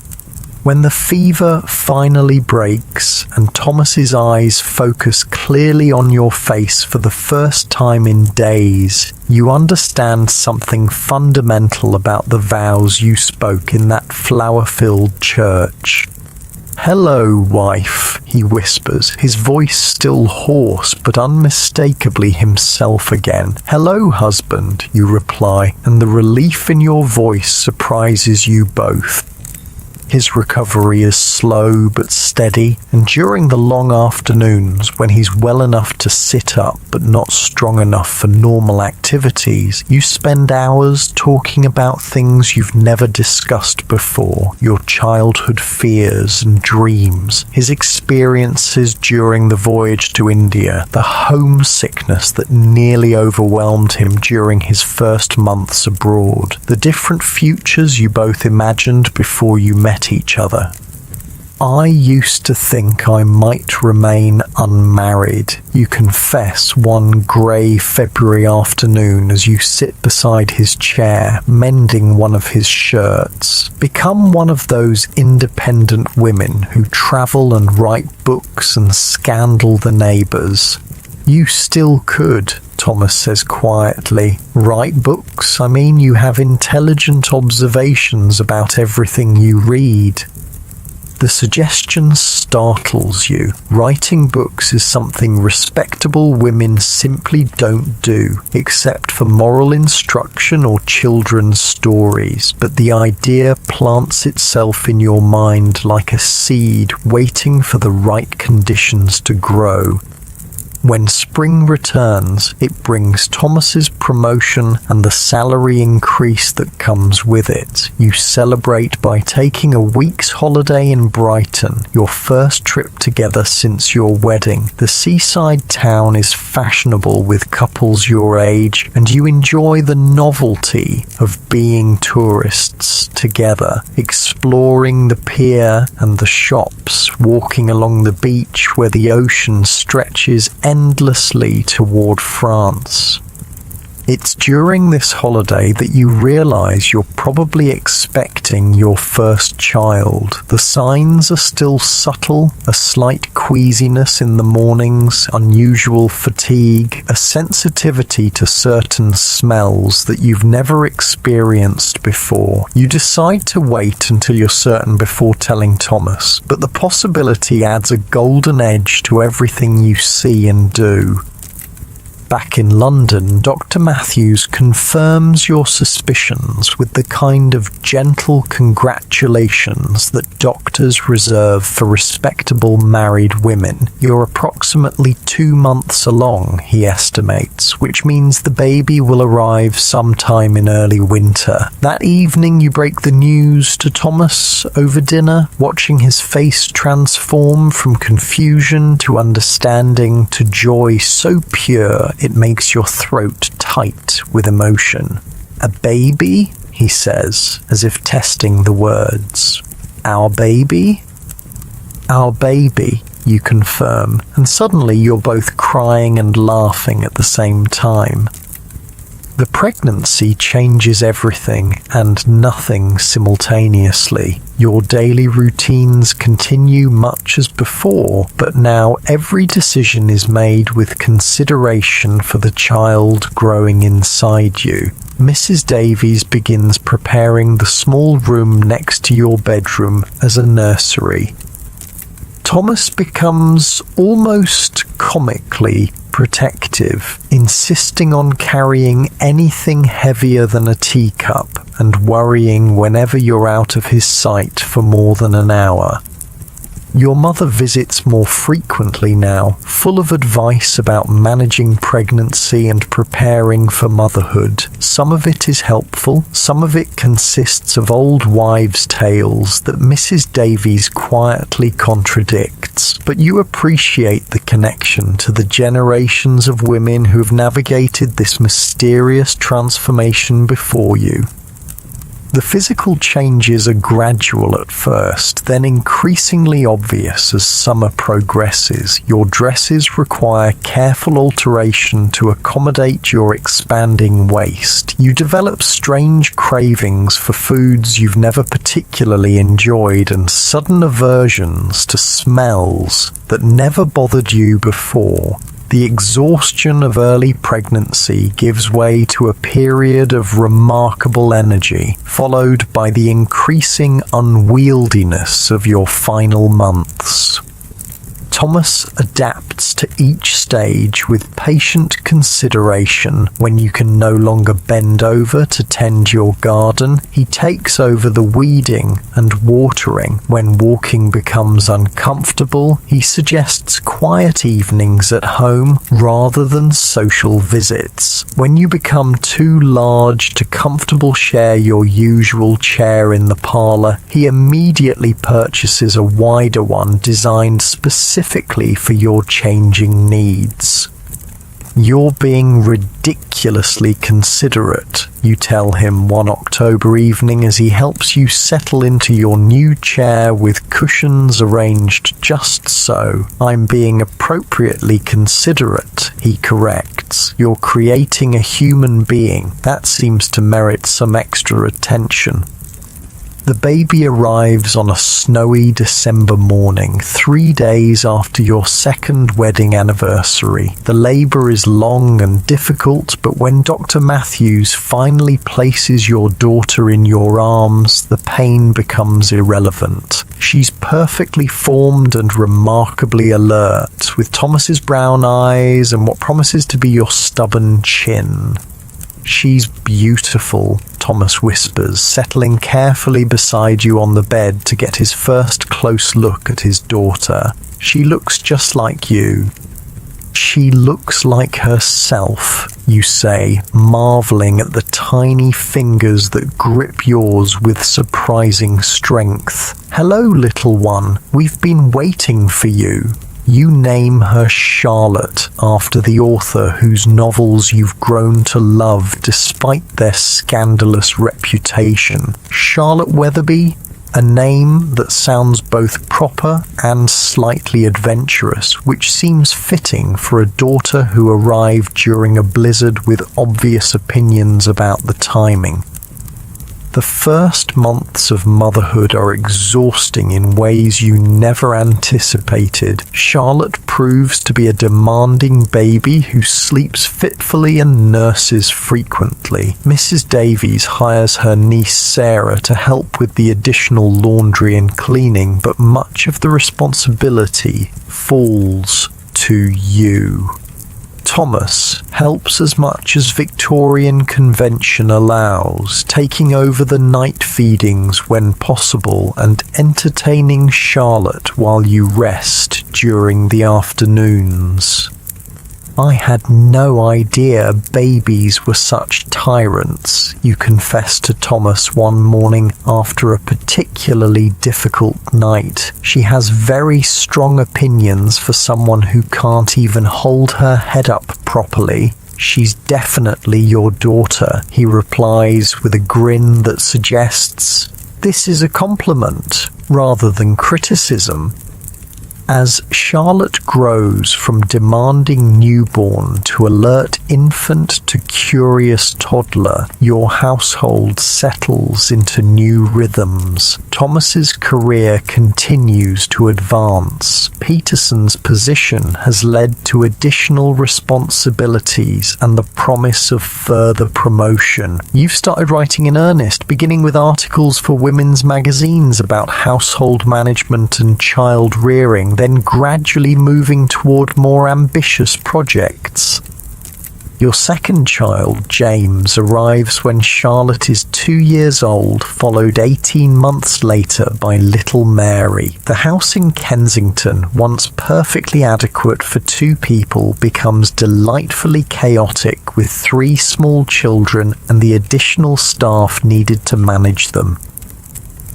Speaker 1: When the fever finally breaks and Thomas's eyes focus clearly on your face for the first time in days, you understand something fundamental about the vows you spoke in that flower-filled church. "Hello, wife," he whispers, his voice still hoarse but unmistakably himself again. "Hello, husband," you reply, and the relief in your voice surprises you both. His recovery is slow but steady, and during the long afternoons when he's well enough to sit up but not strong enough for normal activities, you spend hours talking about things you've never discussed before, your childhood fears and dreams, his experiences during the voyage to India, the homesickness that nearly overwhelmed him during his first months abroad, the different futures you both imagined before you met each other. "I used to think I might remain unmarried," you confess one grey February afternoon as you sit beside his chair, mending one of his shirts. "Become one of those independent women who travel and write books and scandal the neighbours." "You still could," Thomas says quietly. "Write books? I mean, you have intelligent observations about everything you read." The suggestion startles you. Writing books is something respectable women simply don't do, except for moral instruction or children's stories, but the idea plants itself in your mind like a seed waiting for the right conditions to grow. When spring returns, it brings Thomas's promotion and the salary increase that comes with it. You celebrate by taking a week's holiday in Brighton, your first trip together since your wedding. The seaside town is fashionable with couples your age, and you enjoy the novelty of being tourists together, exploring the pier and the shops, walking along the beach where the ocean stretches endlessly toward France. It's during this holiday that you realize you're probably expecting your first child. The signs are still subtle, a slight queasiness in the mornings, unusual fatigue, a sensitivity to certain smells that you've never experienced before. You decide to wait until you're certain before telling Thomas, but the possibility adds a golden edge to everything you see and do. Back in London, Dr. Matthews confirms your suspicions with the kind of gentle congratulations that doctors reserve for respectable married women. You're approximately 2 months along, he estimates, which means the baby will arrive sometime in early winter. That evening you break the news to Thomas over dinner, watching his face transform from confusion to understanding to joy so pure it makes your throat tight with emotion. "A baby?" he says, as if testing the words. "Our baby?" "Our baby," you confirm, and suddenly you're both crying and laughing at the same time. The pregnancy changes everything and nothing simultaneously. Your daily routines continue much as before, but now every decision is made with consideration for the child growing inside you. Mrs. Davies begins preparing the small room next to your bedroom as a nursery. Thomas becomes almost comically protective, insisting on carrying anything heavier than a teacup and worrying whenever you're out of his sight for more than an hour. Your mother visits more frequently now, full of advice about managing pregnancy and preparing for motherhood. Some of it is helpful, some of it consists of old wives' tales that Mrs. Davies quietly contradicts, but you appreciate the connection to the generations of women who've navigated this mysterious transformation before you. The physical changes are gradual at first, then increasingly obvious as summer progresses. Your dresses require careful alteration to accommodate your expanding waist. You develop strange cravings for foods you've never particularly enjoyed and sudden aversions to smells that never bothered you before. The exhaustion of early pregnancy gives way to a period of remarkable energy, followed by the increasing unwieldiness of your final months. Thomas adapts to each stage with patient consideration. When you can no longer bend over to tend your garden, he takes over the weeding and watering. When walking becomes uncomfortable, he suggests quiet evenings at home rather than social visits. When you become too large to comfortably share your usual chair in the parlour, he immediately purchases a wider one designed specifically for your changing needs. "You're being ridiculously considerate," you tell him one October evening as he helps you settle into your new chair with cushions arranged just so. "I'm being appropriately considerate," he corrects. "You're creating a human being. That seems to merit some extra attention." The baby arrives on a snowy December morning, 3 days after your second wedding anniversary. The labour is long and difficult, but when Dr. Matthews finally places your daughter in your arms, the pain becomes irrelevant. She's perfectly formed and remarkably alert, with Thomas's brown eyes and what promises to be your stubborn chin. "She's beautiful," Thomas whispers, settling carefully beside you on the bed to get his first close look at his daughter. "She looks just like you." "She looks like herself," you say, marvelling at the tiny fingers that grip yours with surprising strength. "Hello, little one. We've been waiting for you." You name her Charlotte, after the author whose novels you've grown to love despite their scandalous reputation. Charlotte Weatherby, a name that sounds both proper and slightly adventurous, which seems fitting for a daughter who arrived during a blizzard with obvious opinions about the timing. The first months of motherhood are exhausting in ways you never anticipated. Charlotte proves to be a demanding baby who sleeps fitfully and nurses frequently. Mrs. Davies hires her niece Sarah to help with the additional laundry and cleaning, but much of the responsibility falls to you. Thomas helps as much as Victorian convention allows, taking over the night feedings when possible and entertaining Charlotte while you rest during the afternoons. "I had no idea babies were such tyrants," you confess to Thomas one morning after a particularly difficult night. "She has very strong opinions for someone who can't even hold her head up properly." "She's definitely your daughter," he replies with a grin that suggests this is a compliment rather than criticism. As Charlotte grows from demanding newborn to alert infant to curious toddler, your household settles into new rhythms. Thomas's career continues to advance. Peterson's position has led to additional responsibilities and the promise of further promotion. You've started writing in earnest, beginning with articles for women's magazines about household management and child rearing, then gradually moving toward more ambitious projects. Your second child, James, arrives when Charlotte is 2 years old, followed 18 months later by little Mary. The house in Kensington, once perfectly adequate for 2 people, becomes delightfully chaotic with 3 small children and the additional staff needed to manage them.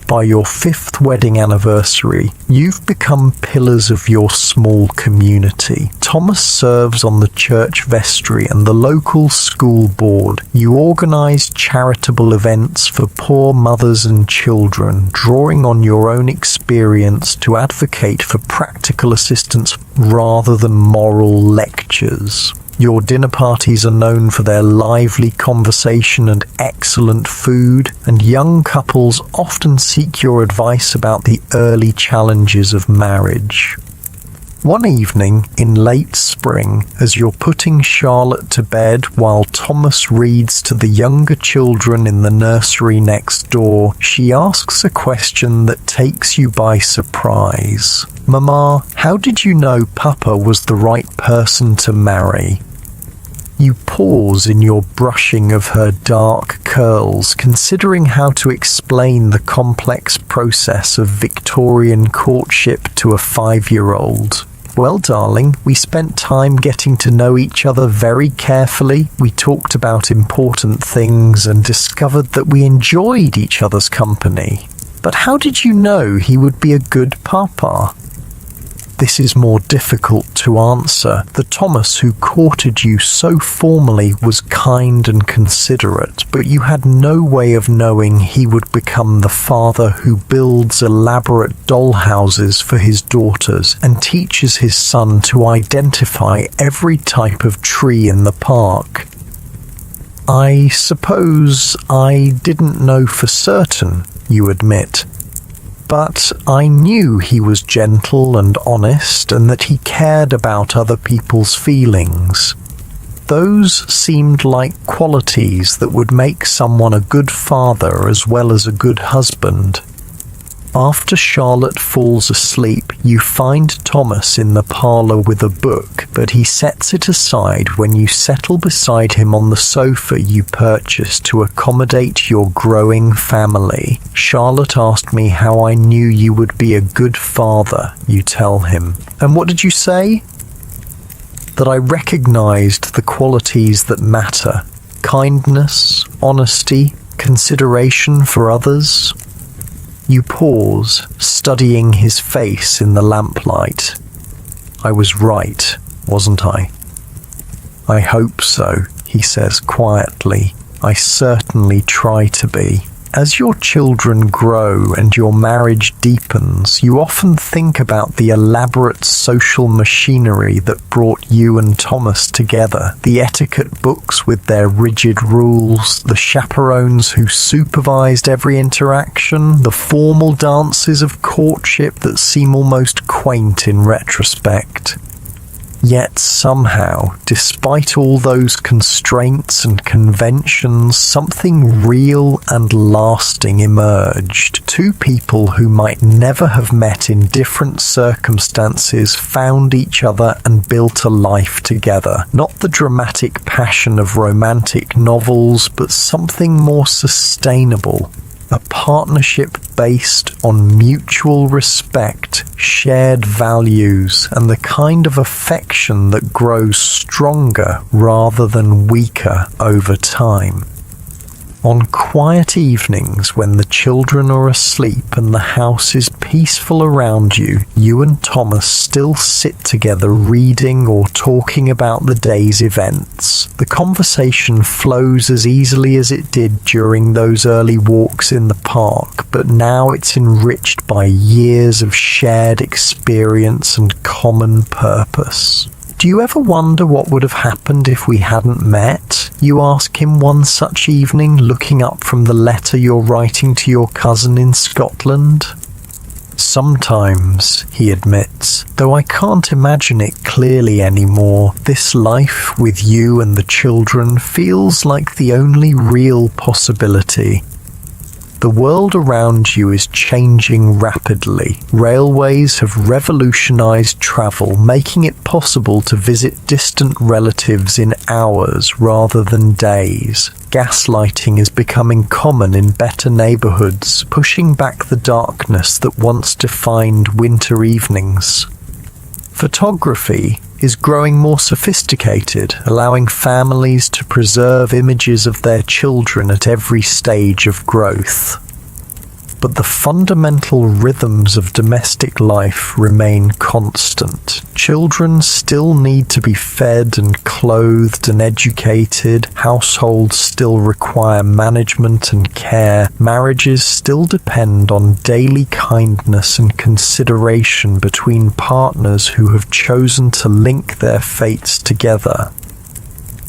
Speaker 1: By your 5th wedding anniversary, you've become pillars of your small community. Thomas serves on the church vestry and the local school board. You organise charitable events for poor mothers and children, drawing on your own experience to advocate for practical assistance rather than moral lectures. Your dinner parties are known for their lively conversation and excellent food, and young couples often seek your advice about the early challenges of marriage. One evening in late spring, as you're putting Charlotte to bed while Thomas reads to the younger children in the nursery next door, she asks a question that takes you by surprise. "Mama, how did you know Papa was the right person to marry?" You pause in your brushing of her dark curls, considering how to explain the complex process of Victorian courtship to a 5-year-old. "Well, darling, we spent time getting to know each other very carefully. We talked about important things and discovered that we enjoyed each other's company. But how did you know he would be a good papa?" This is more difficult to answer. The Thomas who courted you so formally was kind and considerate, but you had no way of knowing he would become the father who builds elaborate dollhouses for his daughters and teaches his son to identify every type of tree in the park. "I suppose I didn't know for certain," you admit. "But I knew he was gentle and honest and that he cared about other people's feelings. Those seemed like qualities that would make someone a good father as well as a good husband." After Charlotte falls asleep, you find Thomas in the parlour with a book, but he sets it aside when you settle beside him on the sofa you purchased to accommodate your growing family. "Charlotte asked me how I knew you would be a good father," you tell him. "And what did you say?" "That I recognised the qualities that matter: kindness, honesty, consideration for others." You pause, studying his face in the lamplight. "I was right, wasn't I?" "I hope so," he says quietly. "I certainly try to be." As your children grow and your marriage deepens, you often think about the elaborate social machinery that brought you and Thomas together. The etiquette books with their rigid rules, the chaperones who supervised every interaction, the formal dances of courtship that seem almost quaint in retrospect. Yet somehow, despite all those constraints and conventions, something real and lasting emerged. Two people who might never have met in different circumstances found each other and built a life together. Not the dramatic passion of romantic novels, but something more sustainable. A partnership based on mutual respect, shared values, and the kind of affection that grows stronger rather than weaker over time. On quiet evenings when the children are asleep and the house is peaceful around you, you and Thomas still sit together reading or talking about the day's events. The conversation flows as easily as it did during those early walks in the park, but now it's enriched by years of shared experience and common purpose. "Do you ever wonder what would have happened if we hadn't met?" you ask him one such evening, looking up from the letter you're writing to your cousin in Scotland. "Sometimes," he admits, "though I can't imagine it clearly anymore. This life with you and the children feels like the only real possibility." The world around you is changing rapidly. Railways have revolutionized travel, making it possible to visit distant relatives in hours rather than days. Gaslighting is becoming common in better neighborhoods, pushing back the darkness that once defined winter evenings. Photography is growing more sophisticated, allowing families to preserve images of their children at every stage of growth. but the fundamental rhythms of domestic life remain constant. Children still need to be fed and clothed and educated, households still require management and care, marriages still depend on daily kindness and consideration between partners who have chosen to link their fates together.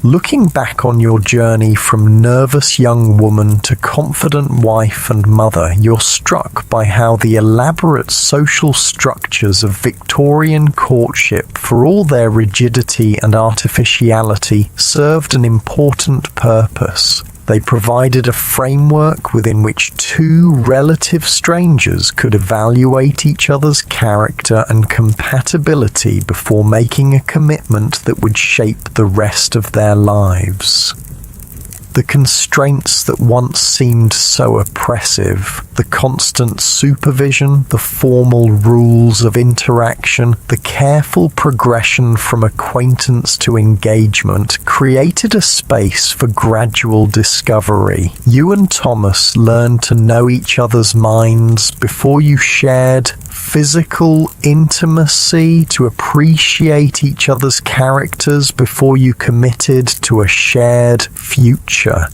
Speaker 1: Looking back on your journey from nervous young woman to confident wife and mother, you're struck by how the elaborate social structures of Victorian courtship, for all their rigidity and artificiality, served an important purpose. They provided a framework within which two relative strangers could evaluate each other's character and compatibility before making a commitment that would shape the rest of their lives. The constraints that once seemed so oppressive, the constant supervision, the formal rules of interaction, the careful progression from acquaintance to engagement created a space for gradual discovery. You and Thomas learned to know each other's minds before you shared physical intimacy, to appreciate each other's characters before you committed to a shared future.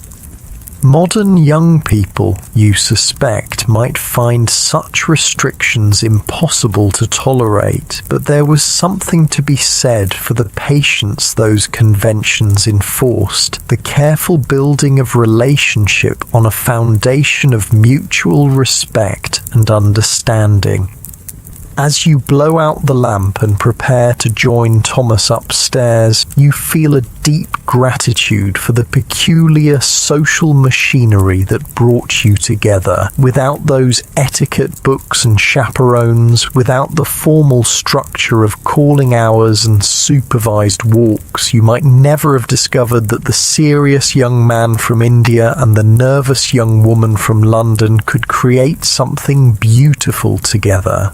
Speaker 1: Modern young people, you suspect, might find such restrictions impossible to tolerate, but there was something to be said for the patience those conventions enforced, the careful building of relationship on a foundation of mutual respect and understanding. As you blow out the lamp and prepare to join Thomas upstairs, you feel a deep gratitude for the peculiar social machinery that brought you together. Without those etiquette books and chaperones, without the formal structure of calling hours and supervised walks, you might never have discovered that the serious young man from India and the nervous young woman from London could create something beautiful together.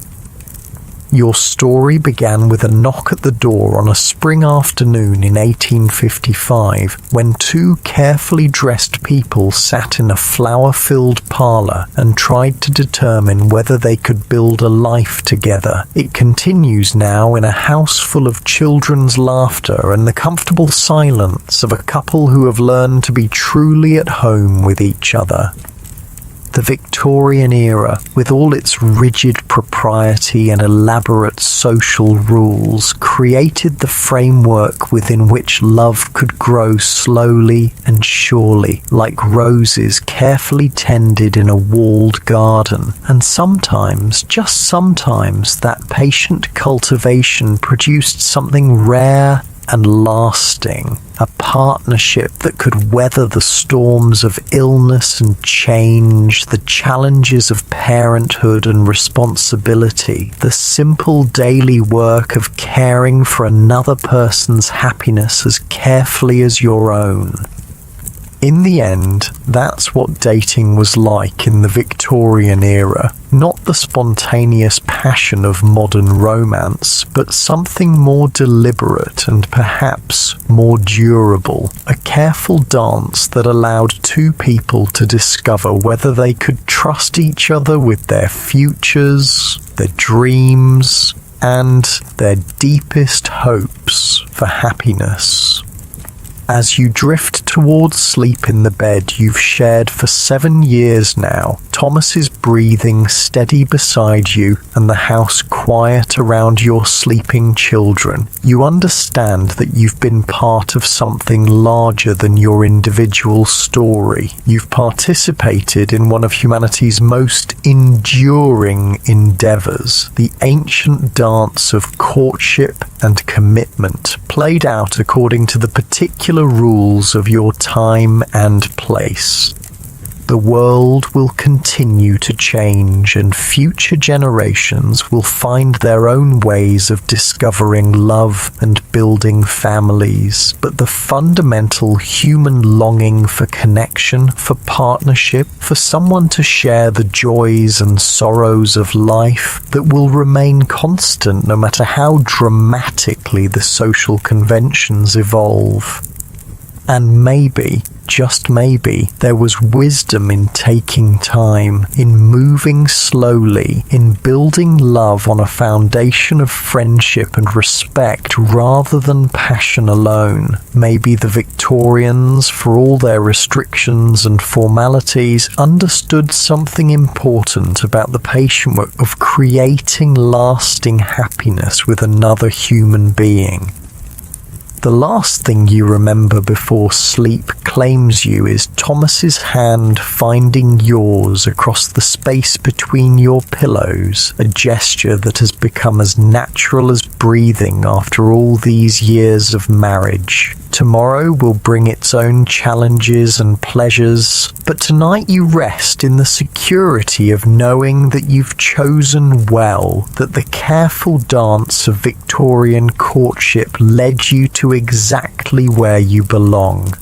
Speaker 1: Your story began with a knock at the door on a spring afternoon in 1855, when two carefully dressed people sat in a flower-filled parlour and tried to determine whether they could build a life together. It continues now in a house full of children's laughter and the comfortable silence of a couple who have learned to be truly at home with each other. The Victorian era, with all its rigid propriety and elaborate social rules, created the framework within which love could grow slowly and surely, like roses carefully tended in a walled garden. And sometimes, just sometimes, that patient cultivation produced something rare and lasting, a partnership that could weather the storms of illness and change, the challenges of parenthood and responsibility, the simple daily work of caring for another person's happiness as carefully as your own. In the end, that's what dating was like in the Victorian era. Not the spontaneous passion of modern romance, but something more deliberate and perhaps more durable. A careful dance that allowed two people to discover whether they could trust each other with their futures, their dreams, and their deepest hopes for happiness. As you drift towards sleep in the bed you've shared for 7 years now, Thomas's breathing steady beside you and the house quiet around your sleeping children, you understand that you've been part of something larger than your individual story. You've participated in one of humanity's most enduring endeavours, the ancient dance of courtship and commitment, played out according to the particular rules of your time and place. The world will continue to change and future generations will find their own ways of discovering love and building families, but the fundamental human longing for connection, for partnership, for someone to share the joys and sorrows of life, that will remain constant no matter how dramatically the social conventions evolve. And maybe, just maybe, there was wisdom in taking time, in moving slowly, in building love on a foundation of friendship and respect rather than passion alone. Maybe the Victorians, for all their restrictions and formalities, understood something important about the patient work of creating lasting happiness with another human being. The last thing you remember before sleep claims you is Thomas's hand finding yours across the space between your pillows, a gesture that has become as natural as breathing after all these years of marriage. Tomorrow will bring its own challenges and pleasures, but tonight you rest in the security of knowing that you've chosen well, that the careful dance of Victorian courtship led you to exactly where you belong.